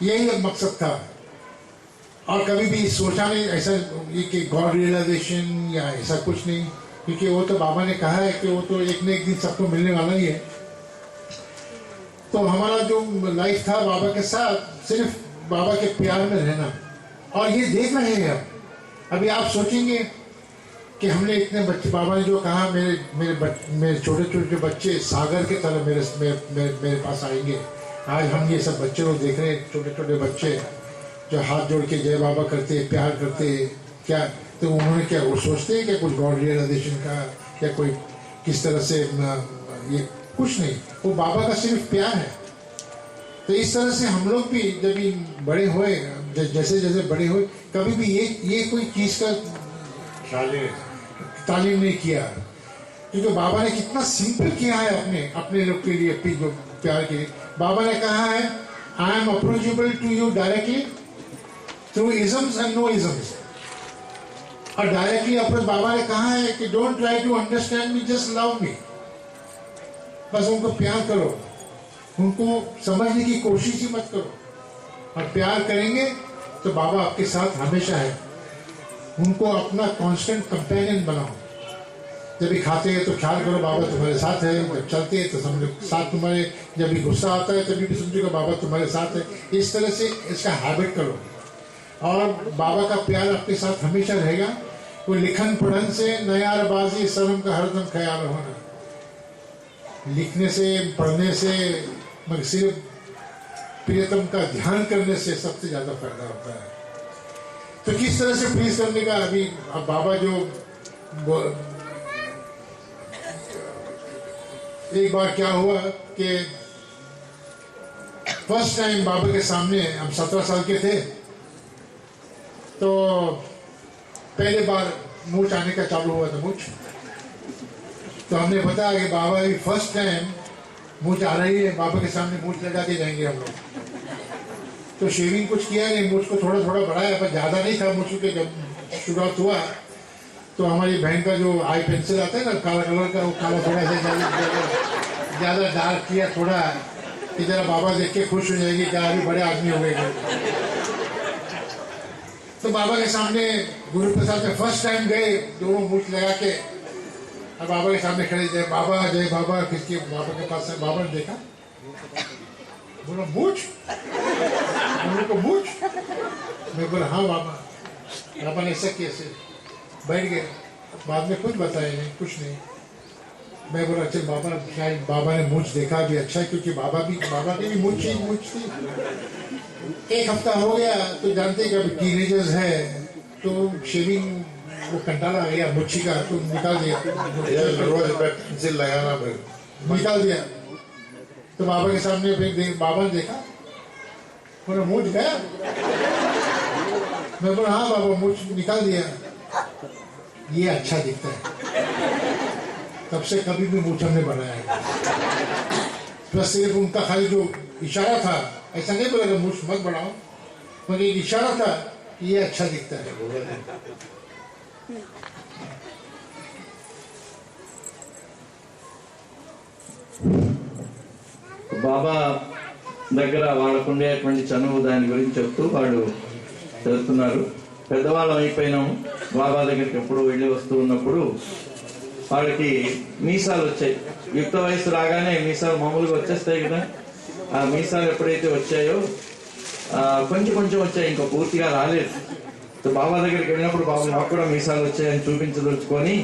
यही एक मकसद था। और कभी भी सोचा नहीं ऐसा कि गॉड रियलाइजेशन या ऐसा कुछ नहीं, क्योंकि वो तो बाबा ने कहा है कि वो तो एक न एक दिन सबको मिलने वाला ही है। तो हमारा जो लाइफ था बाबा के साथ सिर्फ बाबा के प्यार में रहना। और ये देख रहे हैं अभी आप सोचेंगे कि हमने इतने बच्चे, बाबा ने जो कहा मेरे छोटे छोटे बच्चे सागर के तरह मेरे पास आएंगे। आज हम ये सब बच्चे लोग देख रहे हैं, छोटे छोटे बच्चे जो हाथ जोड़ के जय बाबा करते, प्यार करते। क्या तो उन्होंने क्या वो सोचते हैं क्या कुछ गॉड रियलाइजेशन का या कोई किस तरह से ये कुछ नहीं, वो बाबा का सिर्फ प्यार है। तो इस तरह से हम लोग भी जब भी बड़े हुए, जैसे जैसे बड़े हुए, कभी भी ये कोई चीज का तालीम नहीं किया, क्योंकि बाबा ने कितना सिंपल किया है अपने लोग के लिए, अपनी जो प्यार के लिए। बाबा ने कहा है I am approachable to you directly through isms and no isms. और डायरेक्टली अप्रोच बाबा ने कहा है कि don't try to understand me, just love me. बस उनको प्यार करो, उनको समझने की कोशिश ही मत करो। और प्यार करेंगे तो बाबा आपके साथ हमेशा है। उनको अपना कांस्टेंट कंपेनियन बनाओ। जब भी खाते हैं तो ख्याल करो बाबा तुम्हारे साथ है, जब चलते हैं तो समझो साथ तुम्हारे, जब भी गुस्सा आता है तभी भी समझो बाबा तुम्हारे साथ है। इस तरह से इसका हैबिट करो और बाबा का प्यार आपके साथ हमेशा रहेगा। वो लिखन पढ़न से नयारबाजी शर्म का हरदम ख्याल होना। लिखने से पढ़ने से मगर सिर्फ प्रियतम का ध्यान करने से सबसे ज्यादा फायदा होता है। तो किस तरह से प्लीज करने का अभी अब बाबा जो एक बार क्या हुआ कि फर्स्ट टाइम बाबा के सामने हम 17 साल के थे, तो पहले बार मूछ आने का चालू हुआ था मूछ। तो हमने बताया कि बाबा अभी फर्स्ट टाइम मूछ आ रही है, बाबा के सामने मूछ लगा के जाएंगे हम लोग। तो शेविंग कुछ किया नहीं, मुझ को थोड़ा थोड़ा बढ़ाया पर ज्यादा नहीं था मुझ के। जब शुरुआत हुआ तो हमारी बहन का जो आई पेंसिल आता है ना काला कलर का, वो काला थोड़ा सा ज्यादा डार्क किया थोड़ा, कि जरा बाबा देख के खुश हो जाएगी कि अभी बड़े आदमी हो गए। तो बाबा के सामने गुरु प्रसाद में फर्स्ट टाइम गए, दोनों मूछ लगा के और बाबा के सामने खड़े, जय बाबा किसके बाबा के पास है। बाबा ने देखा, बोला मूछ, को मूछ। मैं बोला हाँ बाबा। बाबा ने ऐसा कैसे, बैठ गए, बाद में कुछ बताया नहीं, कुछ नहीं। मैं बोला चल बाबा, शायद बाबा ने मूछ देखा भी अच्छा है, क्योंकि बाबा की भी मूछ थी। एक हफ्ता हो गया तो जानते हैं कि अभी टीनेजर्स है तो शेविंग वो कंटाला आ गया मुच्छी का, तो निकाल दिया, रोज पेंसिल लगाना निकाल दिया। तो बाबा के सामने फिर बाबा ने देखा, बोला मूछ गया। मैं बोला हाँ बाबा मूछ निकाल दिया, ये अच्छा दिखता है। तब से कभी भी मूछ हमने बनाया है। प्लस सिर्फ उनका खाली जो इशारा था, ऐसा नहीं बोला कि मूछ मत बढ़ाओ, मगर एक इशारा था कि ये अच्छा दिखता है। బాబా దగ్గర వాళ్ళకు ఉండేటువంటి చనువు దాని గురించి చెప్తూ వాడు చదువుతున్నారు. పెద్దవాళ్ళం అయిపోయినాము. బాబా దగ్గరికి ఎప్పుడు వెళ్ళి వస్తూ ఉన్నప్పుడు వాళ్ళకి మీసాలు వచ్చాయి. యుక్త వయసు రాగానే మీసాలు మామూలుగా వచ్చేస్తాయి కదా. ఆ మీసాలు ఎప్పుడైతే వచ్చాయో కొంచెం కొంచెం వచ్చాయి, ఇంకా పూర్తిగా రాలేదు. బాబా దగ్గరికి వెళ్ళినప్పుడు బాబా నాకు కూడా మీసాలు వచ్చాయని చూపించదలుచుకొని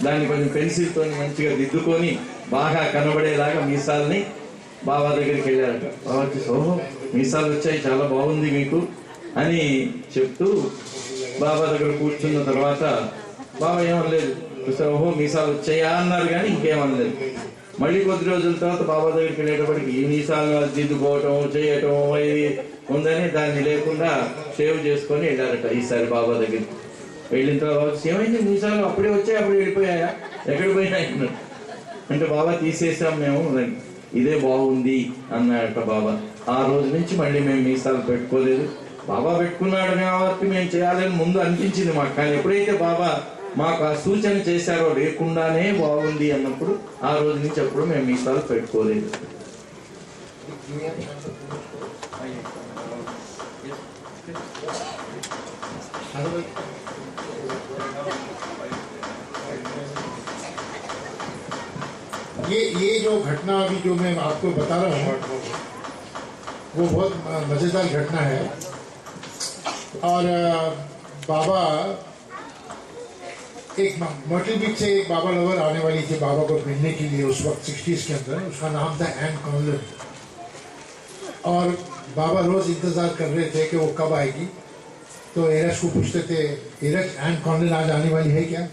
దాన్ని కొంచెం పెన్సిల్తో మంచిగా దిద్దుకొని బాగా కనబడేలాగా మీసాలని బాబా దగ్గరికి వెళ్ళారట. బాబా ఓహో మీసాలు వచ్చాయి, చాలా బాగుంది మీకు అని చెప్తూ బాబా దగ్గర కూర్చున్న తర్వాత బాబా ఏమనలేదు. ఓహో మీసాలు వచ్చాయా అన్నారు కానీ ఇంకేమనలేదు. మళ్ళీ కొద్ది రోజుల తర్వాత బాబా దగ్గరికి వెళ్ళేటప్పటికి ఈ మీసాలు దిద్దుకోవటం చేయటం ఇది ఉందని దాన్ని లేకుండా సేవ్ చేసుకొని వెళ్ళారట. ఈసారి బాబా దగ్గరికి వెళ్ళిన తర్వాత ఏమైంది, మీసాలు అప్పుడే వచ్చాయి, అప్పుడే వెళ్ళిపోయాయా, ఎక్కడ పోయినాయి అంటే బాబా తీసేసాం మేము, ఇదే బాగుంది అన్నాడట బాబా. ఆ రోజు నుంచి మళ్ళీ మేము మీసాలు పెట్టుకోలేదు. బాబా పెట్టుకున్నాడు కాబట్టి మేము చేయాలని ముందు అనిపించింది మాకు, కానీ ఎప్పుడైతే బాబా మాకు ఆ సూచన చేశారో లేకుండానే బాగుంది అన్నప్పుడు ఆ రోజు నుంచి అప్పుడు మేము మీసాలు పెట్టుకోలేదు. ये जो घटना अभी जो मैं आपको बता रहा हूँ वो बहुत मजेदार घटना है। और बाबा एक मर्टल बीच से एक बाबा लवर आने वाली थी बाबा को मिलने के लिए उस वक्त 60s के अंदर। उसका नाम था एन कॉनलन। और बाबा रोज इंतजार कर रहे थे कि वो कब आएगी। तो एरस को पूछते थे, एरस एन कॉनलन आज आने वाली है क्या?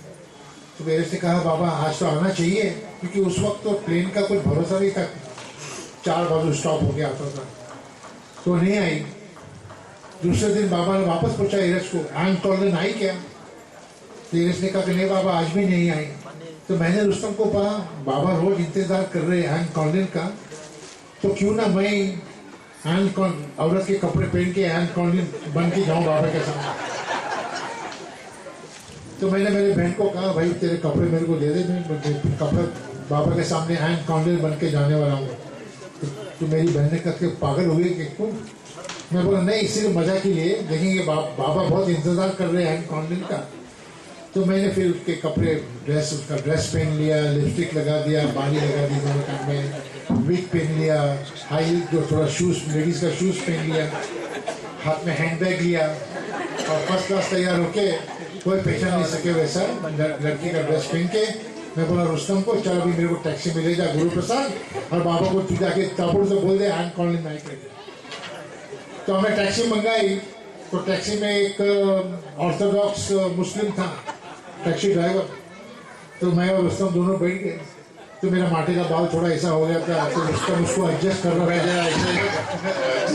तो एरस ने कहा बाबा आज तो आना चाहिए, क्योंकि उस वक्त तो प्लेन का कोई भरोसा नहीं था, 4 बाजू स्टॉप हो गया आता था। तो नहीं आई। दूसरे दिन बाबा ने वापस पूछा एरस को, एन कॉनलन आई क्या? तो एरस ने कहा कि नहीं बाबा आज भी नहीं आई। तो मैंने रुस्तम को कहा बाबा रोज इंतजार कर रहे हैं एन कॉनलन का, तो क्यों ना मैं औरत के कपड़े पहन के एन कॉनलन बन के जाऊं बाबा के सामने। तो मैंने मेरे बहन को कहा भाई तेरे कपड़े मेरे को दे दे, मैं कपड़े बाबा के सामने एन कॉनलन बन के जाने वाला हूँ। तो मेरी बहन ने कहा कि पागल हो गई कि क्यों? मैं बोला नहीं, इसीलिए मजा के लिए देखेंगे, बाबा बहुत इंतजार कर रहे हैं एन कॉनलन का। तो मैंने फिर उसके कपड़े उसका ड्रेस पहन लिया, लिपस्टिक लगा दिया, बाली लगा दी दोनों कान में, विग पहन लिया, हाई जो थोड़ा शूज़ लेडीज़ का शूज़ पहन लिया, हाथ में हैंडबैग लिया और फर्स्ट क्लास तैयार होके कोई पहचान नहीं सके वैसा लड़की का ड्रेस पहन के मैं बोला रुस्तम को चल अभी मेरे को टैक्सी में ले जा गुरु प्रसाद, और बाबा को तू जाके ताबड़ से बोल दे एन कॉनलन नहीं करेगा। तो हमने टैक्सी मंगाई। तो टैक्सी में एक ऑर्थोडॉक्स मुस्लिम था टैक्सी ड्राइवर। तो मैं और रुस्तम दोनों बैठ गए। तो मेरा माटी का बाल थोड़ा ऐसा हो गया था, तो रुस्तम उसको एडजस्ट कर रहा था।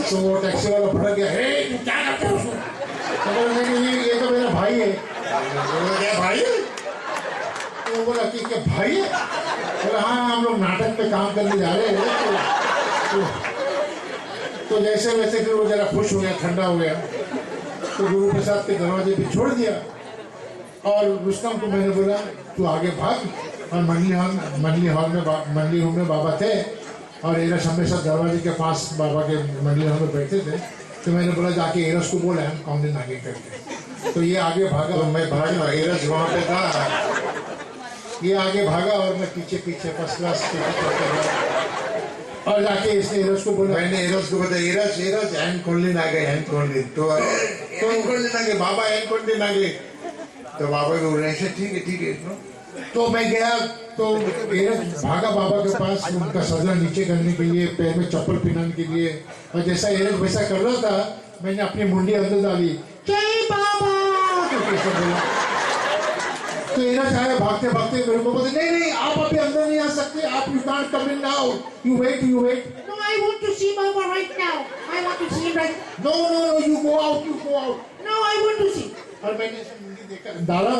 तो वो टैक्सी वाला भड़क गया, हे तू क्या करते हो उसको? तो ये तो मेरा भाई है। क्या भाई है? तो वो बोला कि क्या भाई है? बोला हाँ हम लोग नाटक पे काम करने जा रहे हैं। तो जैसे वैसे फिर वो जरा खुश हो गया, ठंडा हो गया। तो गुरु प्रसाद के दरवाजे पे छोड़ दिया। और रुस्तम को मैंने बोला तू आगे भाग, और मंडली हॉल में बाबा थे और एरस हमेशा दरवाजे के पास बाबा के मंडली हॉल में बैठते थे। तो मैंने बोला जाके एरस को बोला हम कौन दिन आगे करके, तो ये आगे भागा तो मैं भागा, एरस वहां पे था, ये आगे भागा और मैं पीछे पीछे फर्स्ट क्लास और जाके इसने एरस को बोला, मैंने एरस को बताया एरस एरस हैंड खोलने आ गए, हैंड खोलने तो हैंड खोलने आ गए, बाबा हैंड खोलने आ गए, तो बाबा को बोल रहे ठीक है। तो मैं गया तो एरस भागा बाबा के पास उनका सजरा नीचे करने के लिए, पैर में चप्पल पहनाने के लिए, और जैसा एरस वैसा कर रहा था मैंने अपनी मुंडी अंदर डाली, जय बाबा तो बोला। तो एरस आया भागते भागते मेरे को बोलते नहीं आप अभी अंदर नहीं आ सकते, आप you can't come in now, you wait No, I want to see Baba right now. I want to see him right. No you go out No, I want to see. और मैंने ऐसे मुंडी देखा डाला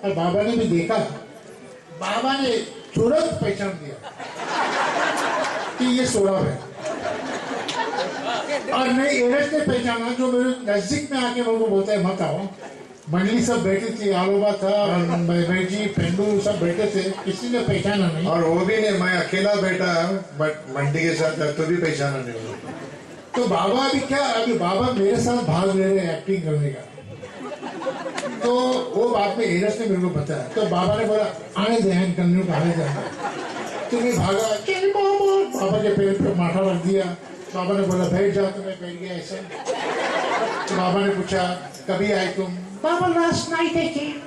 और बाबा ने भी देखा, बाबा ने तुरंत पहचान दिया कि ये सौरभ है, और मैं एरस ने पहचाना जो मेरे नजदीक में आके मेरे को बोलता है मत आओ। मंडली सब बैठी थी, आलोबा था, मैं जी पेंडू सब बैठे थे, किसी ने पहचाना नहीं। और वो भी नहीं, मैं अकेला बैठा बट मंडी के साथ था, तो भी पहचाना नहीं। तो बाबा अभी बाबा मेरे साथ भाग ले रहे एक्टिंग करने का, तो वो बाद में एरस ने मेरे को बताया। तो बाबा ने बोला आने दे हैंड करने को, आने दे। तो मैं भागा, चल बाबा के पैर पे माथा रख दिया। बाबा ने बोला बैठ जा, तो मैं बैठ गया ऐसे। तो बाबा ने पूछा कभी आए तुम? Baba, last night I came.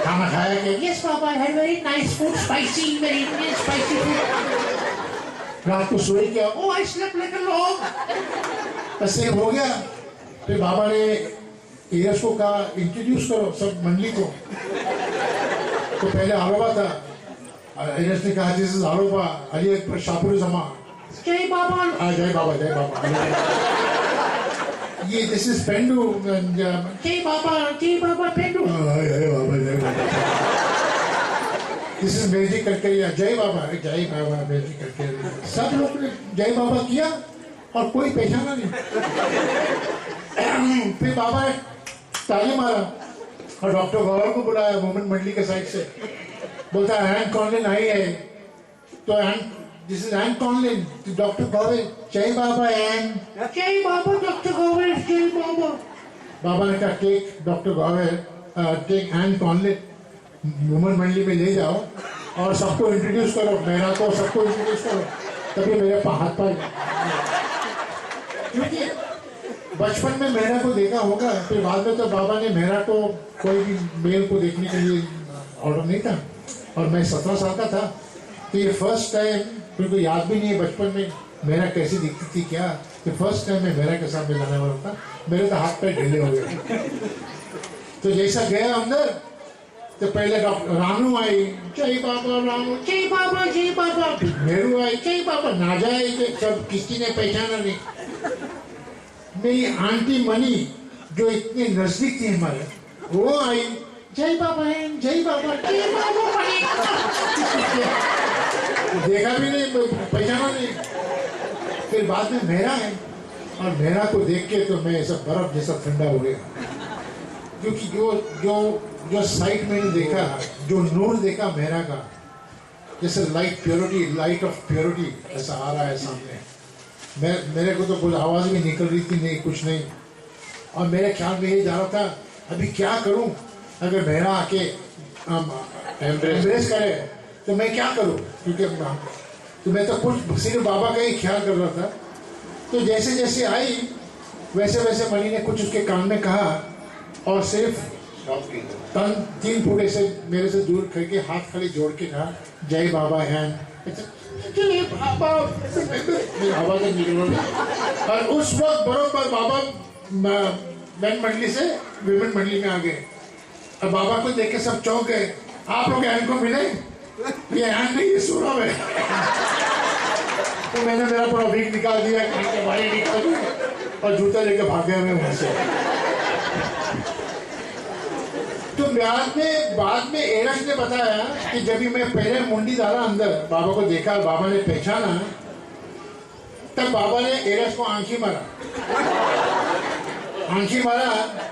खाना खाया कि? Yes, Baba, I had very nice food, spicy, very Indian spicy food. रात को सोई क्या? Oh, I slept like a log. ऐसे हो गया। फिर बाबा ने एरस को कहा इंट्रोड्यूस करो सब मंडली को। तो पहले आलोबा था, एरस ने कहा this is Aloba, Ali Akbar Shahpurzaman. Jai Baba. Jai Baba. ये this is Pendu. Jai Baba, Pendu. जय बाबा। दिस इज मैजिक करके जय बाबा मैजिक करके सब लोग ने जय बाबा किया और कोई पहचाना नहीं। फिर बाबा ने ताली मारा और डॉक्टर गौरव को बुलाया वुमेन मंडली के साइड से, बोलता है हैंड कॉन्लिन आई है, तो this is Hand Conlin, doctor Gaurav Jai Baba Hand. Jai Baba, Dr. Govind, Jai Baba. Baba ने कहा take doctor Gaurav take Hand Conlin, women mandali में ले जाओ और सबको इंट्रोड्यूस करो, मेरा को सबको इंट्रोड्यूस करो, तभी मेरे हाथ पर। क्योंकि बचपन में मेहरा को देखा होगा, फिर बाद में तो बाबा ने मेहरा को कोई भी मेल को देखने के लिए ऑर्डर नहीं था, और मैं 17 साल का था, तो ये फर्स्ट टाइम मेरे को याद भी नहीं है बचपन में मेरा कैसी दिखती थी क्या, तो फर्स्ट टाइम मैं मेहरा के साथ मिलाने वाला था, मेरे तो हाथ पैर ढीले हो गए। तो जैसा गया अंदर तो पहले डॉक्टर रानू आई, जय बाबा Ranu, Jai Baba, Jai Baba. Meru आई, जय बाबा, ना जाए सब किसी ने पहचाना नहीं। मेरी आंटी मनी जो इतने नजदीक थी हमारे, वो आई, जय बाबा है, जय बाबा, जय बाबा। देखा भी नहीं, पहचाना नहीं। फिर बाद में मेहरा है, और मेहरा को देख के तो मैं ऐसा बर्फ जैसा ठंडा हो गया, क्योंकि जो साइट मैंने देखा, जो नूर देखा मेहरा का, जैसे लाइट ऑफ प्योरिटी ऐसा आ रहा है सामने। मेरे को तो कुछ आवाज भी निकल रही थी नहीं, कुछ नहीं, और मेरे ख्याल में ये जा रहा था अभी क्या करूं, अगर मेहरा आके एम्ब्रेस करे तो मैं क्या करूं, क्योंकि तो मैं तो कुछ सिर्फ बाबा का ही ख्याल कर रहा था। तो जैसे जैसे आई वैसे वैसे मणि ने कुछ उसके कान में कहा, और सिर्फ 3 फुट ऐसे मेरे से दूर करके हाथ खाली जोड़ के कहा जय बाबा हैंड, जय बाबा। मेरी आवाज निकल रही, और उस वक्त बरोबर बाबा मैन मंडली से विमेन मंडली में आ गए, और बाबा को देख के सब चौंक गए, आप लोग हैंड को मिले, ये हैंड नहीं, ये सौरभ है। तो मैंने मेरा पूरा वीक निकाल दिया, कान के बाली निकाल दिया, और जूता लेके भाग गया मैं वहां से। तो बाद में एरस ने बताया कि जब भी मैं पहले मुंडी डाला अंदर, बाबा को देखा, बाबा ने पहचाना, तब बाबा ने एरस को आंखी मारा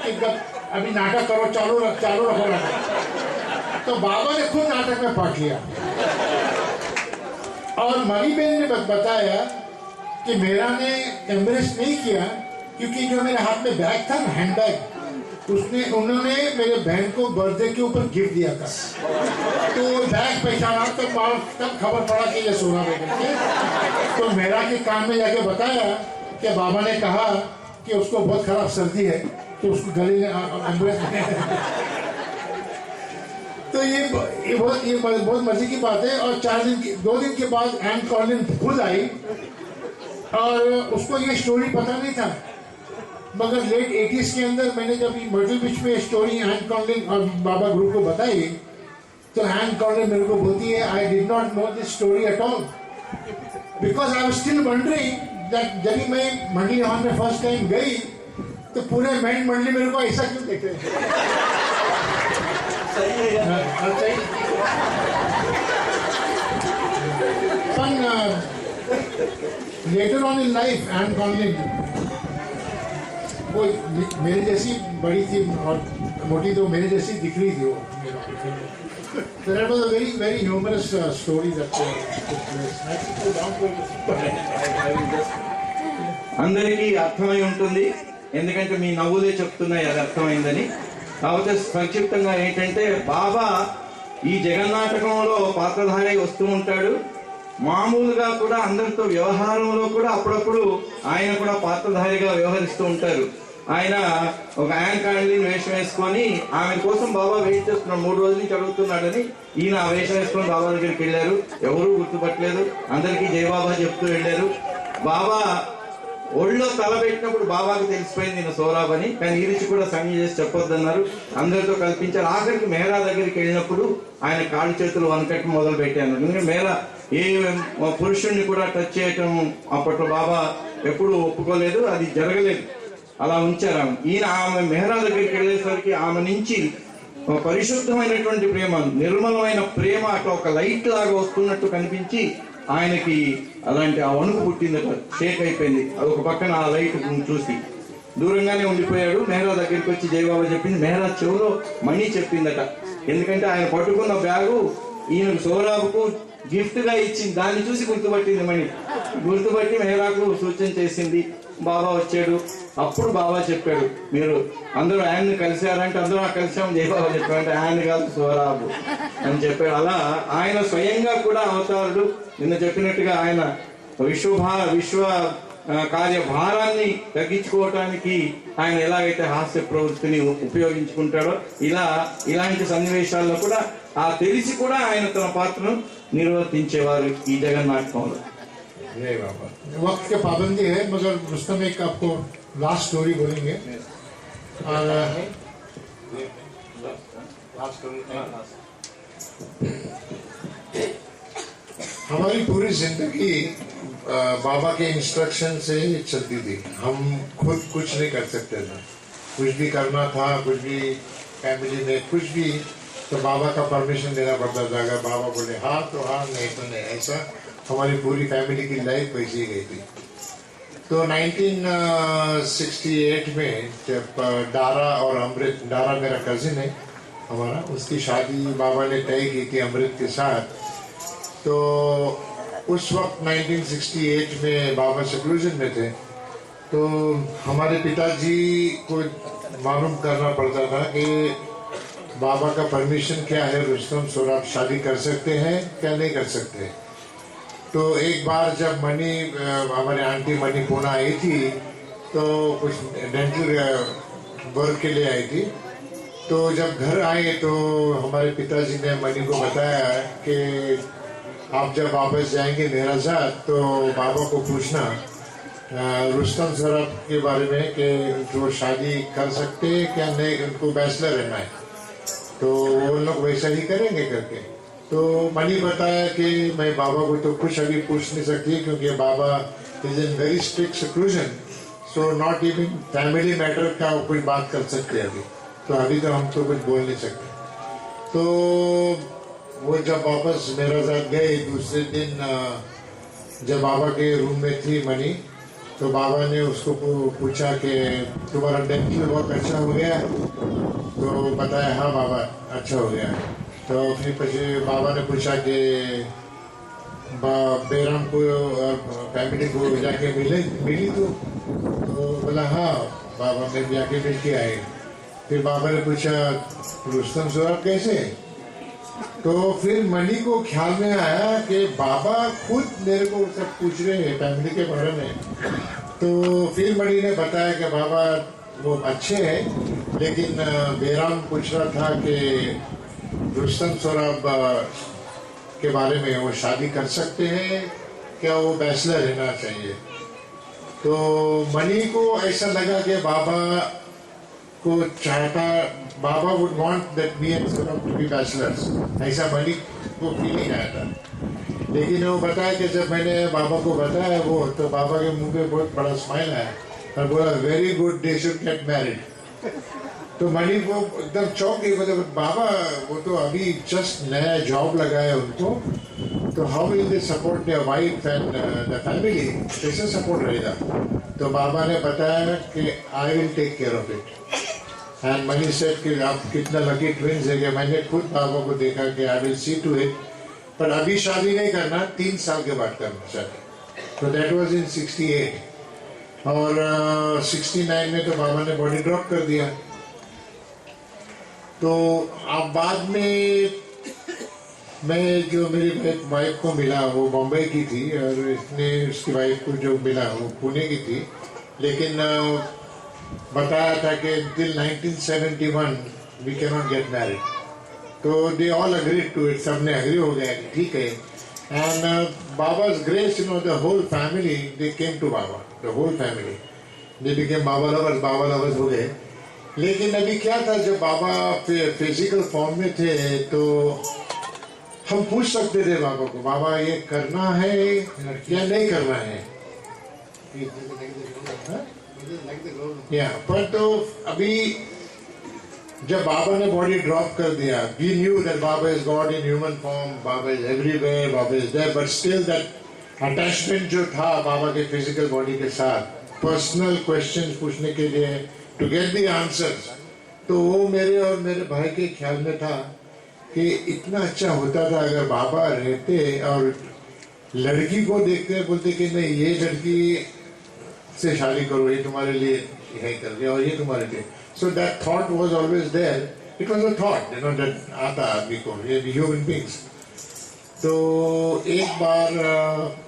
कि अभी नाटक करो, चालू रखो नाटक। तो बाबा ने खुद नाटक में पार्ट लिया और मणि बेन ने बताया कि मेरा ने एम्ब्रेस नहीं किया क्योंकि जो मेरे हाथ में बैग था ना, हैंड बैग, उन्होंने मेरे बहन को बर्थडे के ऊपर गिफ्ट दिया था। तो बैग पहचाना तो तब खबर पड़ा कि ये सोना बेगम के। तो मेरा के कान में जाके बताया कि बाबा ने कहा कि उसको बहुत खराब सर्दी है तो उसको गले में एम्ब्रेस तो ये बहुत मजे की बात है। और 2 दिन के बाद एन कॉलिन खुद आई और उसको ये स्टोरी पता नहीं था, मगर लेट 80s के अंदर मैंने जब मर्टल बीच में स्टोरी एन कॉलिन और बाबा ग्रुप को बताई तो एन कॉलिन मेरे को बोलती है I did not know this story at all because I was still wondering that जब मैं मंडली हॉल में फर्स्ट टाइम गई तो पूरे मैंड मंडली मेरे को ऐसा क्यों देख रहे later on in life an Colin वो मेरे जैसी बड़ी थी और मोटी तो मेरे जैसी दिख रही थी वो। So that was a very humorous story that took place. అందరికీ అర్థమై ఉంటుంది, ఎందుకంటే మీ నవ్వులే చెప్తున్నాయి అది అర్థమైందని. కాకపోతే సంక్షిప్తంగా ఏంటంటే బాబా ఈ జగన్నాటకంలో పాత్రధారి వస్తూ ఉంటాడు. మామూలుగా కూడా అందరితో వ్యవహారంలో కూడా అప్పుడప్పుడు ఆయన కూడా పాత్రధారిగా వ్యవహరిస్తూ ఉంటారు. ఆయన ఒక యాన్ కాండిని వేషం వేసుకొని ఆమె కోసం బాబా వెయిట్ చేస్తున్నాడు. 3 రోజుల నుంచి అడుగుతున్నాడని ఈయన ఆ వేషం వేసుకొని బాబా దగ్గరికి వెళ్ళారు. ఎవరూ గుర్తుపట్టలేదు, అందరికీ జై బాబా చెప్తూ వెళ్ళారు. బాబా ఒళ్ళో తల పెట్టినప్పుడు బాబాకి తెలిసిపోయింది ఈయన సోరాబ్ అని. కానీ ఈ రుచి కూడా సంజ్ఞ చేసి చెప్పొద్దన్నారు, అందరితో కల్పించారు. ఆఖరికి మేరా దగ్గరికి వెళ్ళినప్పుడు ఆయన కాళ్ళు చేతులు వనకట్టి మొదలు పెట్టాను. ఎందుకంటే మేరా ఏ పురుషుణ్ణి కూడా టచ్ చేయటం అప్పట్లో బాబా ఎప్పుడు ఒప్పుకోలేదు, అది జరగలేదు, అలా ఉంచారు. ఈయన ఆమె మెహరా దగ్గరికి వెళ్ళేసరికి ఆమె నుంచి పరిశుద్ధమైనటువంటి ప్రేమ, నిర్మలమైన ప్రేమ అట్లా ఒక లైట్ లాగా వస్తున్నట్టు కనిపించి ఆయనకి అలాంటి ఆ వణుకు పుట్టిందట, షేక్ అయిపోయింది. అదొక పక్కన ఆ లైట్ చూసి దూరంగానే ఉండిపోయాడు. మెహరా దగ్గరికి వచ్చి జయబాబా చెప్పింది, మెహరా చెవులో మణి చెప్పిందట. ఎందుకంటే ఆయన పట్టుకున్న బ్యాగు ఈయనకు సోరాబుకు గిఫ్ట్ గా ఇచ్చింది, దాన్ని చూసి గుర్తుపట్టింది మణి. గుర్తుపట్టి మెహరాకు సూచన చేసింది. బాబా వచ్చాడు. అప్పుడు బాబా చెప్పాడు, మీరు అందరూ ఆయన్ని కలిశారంటే అందరూ కలిసాం. జయబాబా చెప్పారంటే ఆయన కాదు సోరాబు అని చెప్పాడు. అలా ఆయన స్వయంగా కూడా అవతారుడు. నిన్న చెప్పినట్టుగా ఆయన విశ్వ కార్యభారాన్ని తగ్గించుకోవటానికి ఆయన ఎలాగైతే హాస్య ప్రవృత్తిని ఉపయోగించుకుంటాడో ఇలాంటి సన్నివేశాల్లో కూడా ఆ తెలిసి కూడా ఆయన తన పాత్రను నిర్వర్తించేవారు ఈ జగన్నాటకంలో. वक्त के पाबंदी है, मगर रुस्तम एक आपको लास्ट स्टोरी बोलेंगे. हमारी पूरी जिंदगी बाबा के इंस्ट्रक्शन से चलती थी. हम खुद कुछ नहीं कर सकते थे. कुछ भी करना था, कुछ भी फैमिली में कुछ भी तो बाबा का परमिशन देना पड़ता था. अगर बाबा बोले हाँ तो हाँ, नहीं तो नहीं. ऐसा हमारी पूरी फैमिली की लाइफ वैसी ही गई थी. तो 1968 में जब डारा और अमृत, डारा मेरा कजिन है हमारा, उसकी शादी बाबा ने तय की थी अमृत के साथ. तो उस वक्त 1968 में बाबा सेक्लूजन में थे. तो हमारे पिताजी को मालूम करना पड़ता था कि बाबा का परमिशन क्या है, रुस्तम सौराब शादी कर सकते हैं क्या नहीं कर सकते. तो एक बार जब मनी, हमारे आंटी मनी पूना आई थी तो कुछ डेंटल वर्क के लिए आई थी. तो जब घर आए तो हमारे पिताजी ने मनी को बताया कि आप जब वापस जाएंगे मेहराजाद तो बाबा को पूछना रुस्तम सौराब के बारे में कि जो शादी कर सकते हैं क्या नहीं, उनको बैचलर रहना है तो वो लोग वैसा ही करेंगे करके. तो मनी बताया कि मैं बाबा को तो कुछ अभी पूछ नहीं सकती क्योंकि Baba is in very strict seclusion, so not even family matter का कुछ बात कर सकते अभी. तो अभी तो हम तो कुछ बोल नहीं सकते. तो वो जब वापस मेरा साथ गए दूसरे दिन, जब बाबा के रूम में थी मनी, तो बाबा ने उसको पूछा कि तुम्हारा डेंटल बहुत अच्छा हो गया, तो बताया हाँ बाबा अच्छा हो गया। तो फिर પછી बाबा ने पूछा कि बेराम को और फैमिली को जाके मिली तो बोला हाँ बाबा मैं जाके मिल के आए। फिर बाबा ने पूछा रुस्तम सोराब कैसे, तो फिर मणि को ख्याल में आया कि बाबा खुद मेरे को सब पूछ रहे हैं फैमिली के बारे में। तो फिर मणि ने बताया कि बाबा वो अच्छे हैं, लेकिन बेराम पूछ रहा था कि रुस्तम सोराब के बारे में, वो शादी कर सकते हैं क्या, वो बैचलर रहना चाहिए। तो मणि को ऐसा लगा कि बाबा को चाहता, Baba would want that me and Sohrab to be bachelors, ऐसा मणि को फीलिंग आया था। लेकिन वो बताया कि जब मैंने बाबा को बताया वो, तो बाबा के मुंह पे बहुत बड़ा स्माइल आया और बोला very good, they should get married. तो मणि को एकदम चौंक गई, मतलब बाबा वो तो अभी जस्ट नया जॉब लगा है उनको, तो how will they support their wife and the family, कैसे सपोर्ट रहेगा। तो बाबा ने बताया कि I will take care of it. And Mani said कि आप कितना लकी ट्विंस है कि मैंने खुद बाबा को देखा कि I will see to it, पर अभी शादी नहीं करना, 3 साल के बाद करना शादी। तो दैट वाज इन 68 और 69 में तो बाबा ने बॉडी ड्रॉप कर दिया। तो अब बाद में मैं जो मेरी वाइफ को मिला वो बॉम्बे की थी और इसने उसकी वाइफ को जो मिला वो पुणे की थी, लेकिन बताया था कि till 1971 we can not get married. तो they all agreed to it, सबने अग्री हो गया कि ठीक है। And Baba's grace, you know, the whole family they came to Baba, the whole family they became Baba lovers हो गए। लेकिन अभी क्या था, जब बाबा फिजिकल फॉर्म में थे तो हम पूछ सकते थे बाबा को, बाबा ये करना है या नहीं करना है, या पर तो अभी जब बाबा ने बॉडी ड्रॉप कर दिया, we knew that Baba is God in human form, Baba is everywhere, Baba is there, but still that attachment जो था बाबा के फिजिकल बॉडी के साथ, पर्सनल क्वेश्चंस पूछने के लिए, टू गेट द आंसर्स, तो वो मेरे और मेरे भाई के ख्याल में था कि इतना अच्छा होता था अगर बाबा रहते और लड़की को देखते बोलते कि नहीं ये लड़की से शादी करो, ये तुम्हारे लिए यही कर दिया और ये तुम्हारे लिए। So that thought was always there. It was a thought, you know, that आता आदमी को, ये human beings। तो एक बार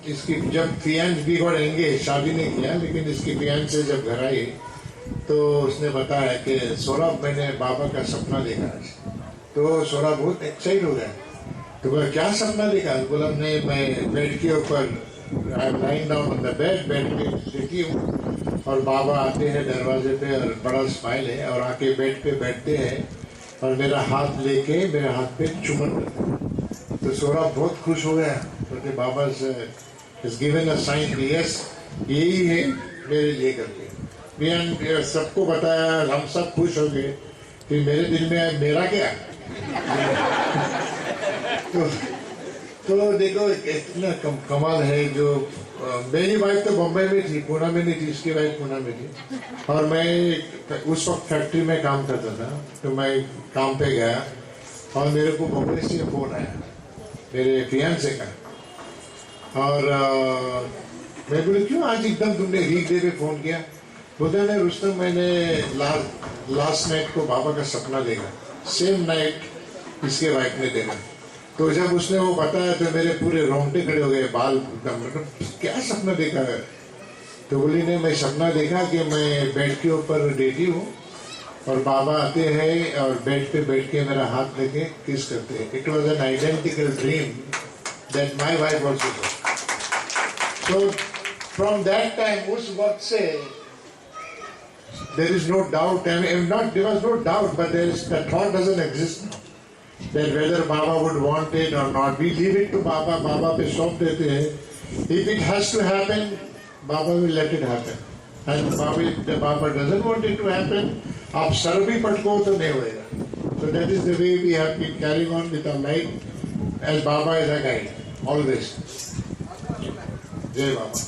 इसकी जब फियांस भी गॉट एंगेज, शादी नहीं किया, लेकिन इसकी फियांस से जब घर आई तो उसने बताया कि सोराब मैंने बाबा का सपना देखा आज। तो सोराब बहुत एक्साइट हो गया। तो बोला क्या सपना देखा? बोला मैं बेड के ऊपर, I am lying down on the bed, bed पे देखी हूँ और बाबा आते हैं दरवाजे पे और बड़ा स्माइल है और आके बेड पे बैठते हैं और मेरा हाथ लेके मेरे हाथ पे चुम्बन करते हैं। तो सोराब बहुत खुश हो गया, क्योंकि Baba is given a sign कि यस यही है मेरे लिए करके। मैं सबको बताया, हम सब खुश हो गए। फिर मेरे दिल में मेरा क्या तो देखो इतना कमाल है। जो मेरी वाइफ तो बॉम्बे में थी, पुणे में नहीं थी, इसकी वाइफ पुणे में थी और मैं उस वक्त फैक्ट्री में काम करता था। तो मैं काम पे गया और मेरे को बॉम्बे से फोन आया मेरे फियांसे का, और मैं बोले क्यों आज एकदम तुमने वीक डे पे फोन किया? बोलता है रुस्तम मैंने लास्ट नाइट को बाबा का सपना देखा, सेम नाइट इसके वाइफ ने देखा। तो जब उसने वो बताया तो मेरे पूरे रोंगटे खड़े हो गए, बाल मतलब क्या सपना देखा है? तो बोली ने मैं सपना देखा कि मैं बेड के ऊपर लेटी हूँ और बाबा आते हैं और बेड पे बैठ के मेरा हाथ लेके किस करते हैं। It was an identical dream that my wife also. तो फ्रॉम दैट टाइम उस वक्त से there is no doubt, and there was no doubt, but the thought doesn't exist now, that whether Baba would want it or not. We leave it to Baba. Baba पे सौंप देते हैं। If it has to happen, Baba will let it happen. And the Baba doesn't want it to happen, आप सर भी पटको तो नहीं होएगा। So that is the way we have been carrying on with our life, as Baba is a guide always. जय बाबा।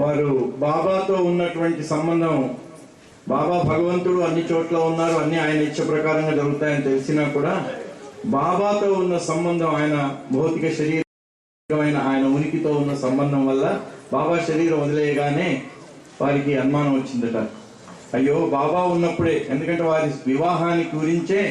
వారు బాబాతో ఉన్నటువంటి సంబంధం, బాబా భగవంతుడు అన్ని చోట్ల ఉన్నారు, అన్ని ఆయన ఇచ్చ ప్రకారంగా జరుగుతాయని తెలిసినా కూడా బాబాతో ఉన్న సంబంధం, ఆయన భౌతిక శరీరమైన ఆయన ఉనికితో ఉన్న సంబంధం వల్ల బాబా శరీరం వదిలేయగానే వారికి అనుమానం వచ్చిందట. అయ్యో బాబా ఉన్నప్పుడే, ఎందుకంటే వారి వివాహానికి గురించే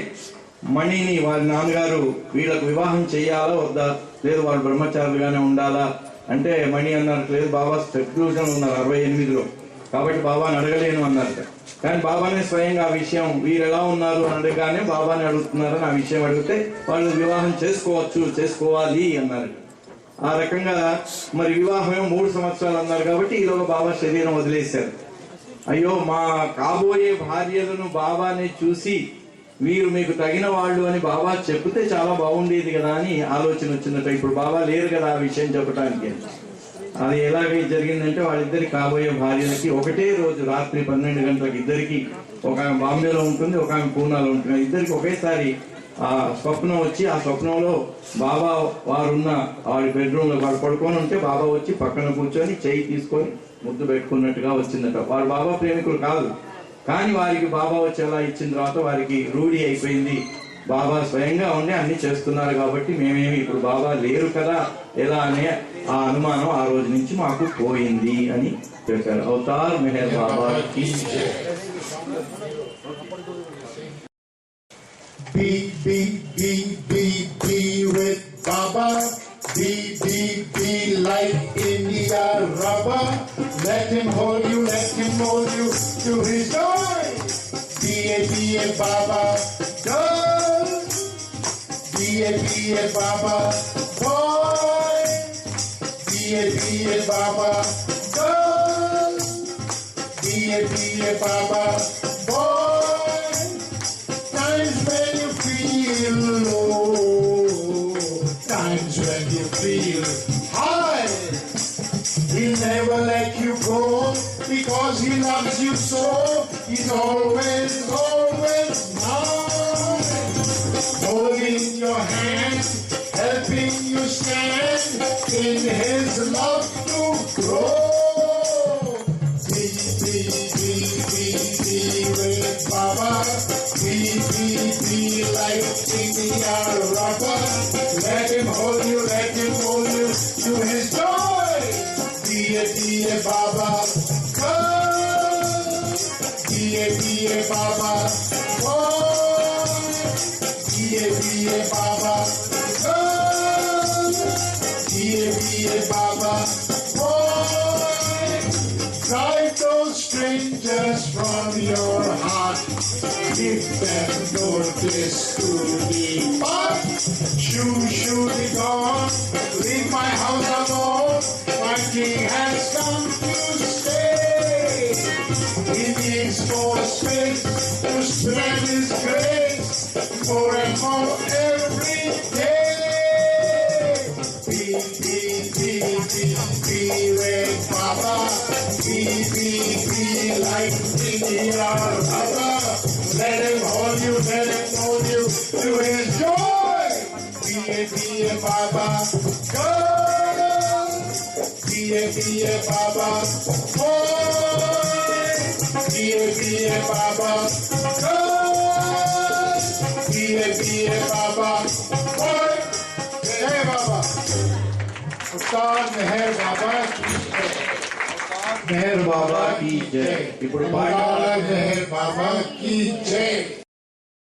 మణిని వారి నాన్నగారు వీళ్ళకు వివాహం చేయాలా వద్దా, లేదు వాళ్ళు బ్రహ్మచారులుగానే ఉండాలా అంటే మణి అన్నారు లేదు బాబా సెక్లూజన్ ఉన్నారు 68లో, కాబట్టి బాబాని అడగలేను అన్నారు. కానీ బాబానే స్వయంగా ఆ విషయం వీరు ఎలా ఉన్నారు అని అడగగానే బాబాని అడుగుతున్నారని ఆ విషయం అడిగితే వాళ్ళు వివాహం చేసుకోవాలి అన్నారు. ఆ రకంగా మరి వివాహం 3 సంవత్సరాలు అన్నారు కాబట్టి ఈలోగా బాబా శరీరం వదిలేశారు. అయ్యో మా కాబోయే భార్యలను బాబాని చూసి వీరు మీకు తగిన వాళ్ళు అని బాబా చెప్తే చాలా బాగుండేది కదా అని ఆలోచన వచ్చిందట. ఇప్పుడు బాబా లేరు కదా ఆ విషయం చెప్పడానికి. అది ఎలాగ జరిగిందంటే వాళ్ళిద్దరి కాబోయే భార్యలకి ఒకటే రోజు రాత్రి 12 గంటలకు ఇద్దరికి, ఒక ఆమె బాంబేలో ఉంటుంది, ఒక ఆమె పూనాలో ఉంటుంది, ఇద్దరికి ఒకేసారి ఆ స్వప్నం వచ్చి ఆ స్వప్నంలో బాబా వారున్న వాడి బెడ్రూమ్ లో వాడు పడుకొని ఉంటే బాబా వచ్చి పక్కన కూర్చొని చేయి తీసుకొని ముద్దు పెట్టుకున్నట్టుగా వచ్చిందట. వారు బాబా ప్రేమికులు కాదు, కానీ వారికి బాబా వచ్చి ఎలా ఇచ్చిన తర్వాత వారికి రూఢి అయిపోయింది. బాబా స్వయంగా ఉండి అన్ని చేస్తున్నారు కాబట్టి మేమేమి ఇప్పుడు బాబా లేరు కదా ఎలా అనే ఆ అనుమానం ఆ రోజు నుంచి మాకు పోయింది అని చెప్పారు. అవతార్ మెహర్ బాబా కి Be with Baba. Be like India rubber. Let him hold you to his joy. Be a Baba girl. Be a Baba boy. Be a Baba girl. Be a Baba boy. Times when you feel low, times when you feel high, he'll never let you go because he loves you so. He's always mine. Holding your hand, helping you stand in his love to grow. Be with Baba. Be like India rubber. Let him hold you to his joy. Be a Baba girl. Be a Baba boy. Be a Baba girl. Be a Baba boy. Drive those strangers from your heart. Give them notice to depart. Shoo, be gone. Leave my house alone. My king has come to stay. He needs more space to spread his grace more and more every day. Be with Baba. Be like India rubber. Let him hold you to his joy. Be a Baba girl. Be a Baba boy. Be a Baba girl. Be a Baba boy. Jai Baba. Avtar Meher Baba ki jai. Meher బాబా కి జై. ఇప్పుడు Avtar Meher Baba ki jai.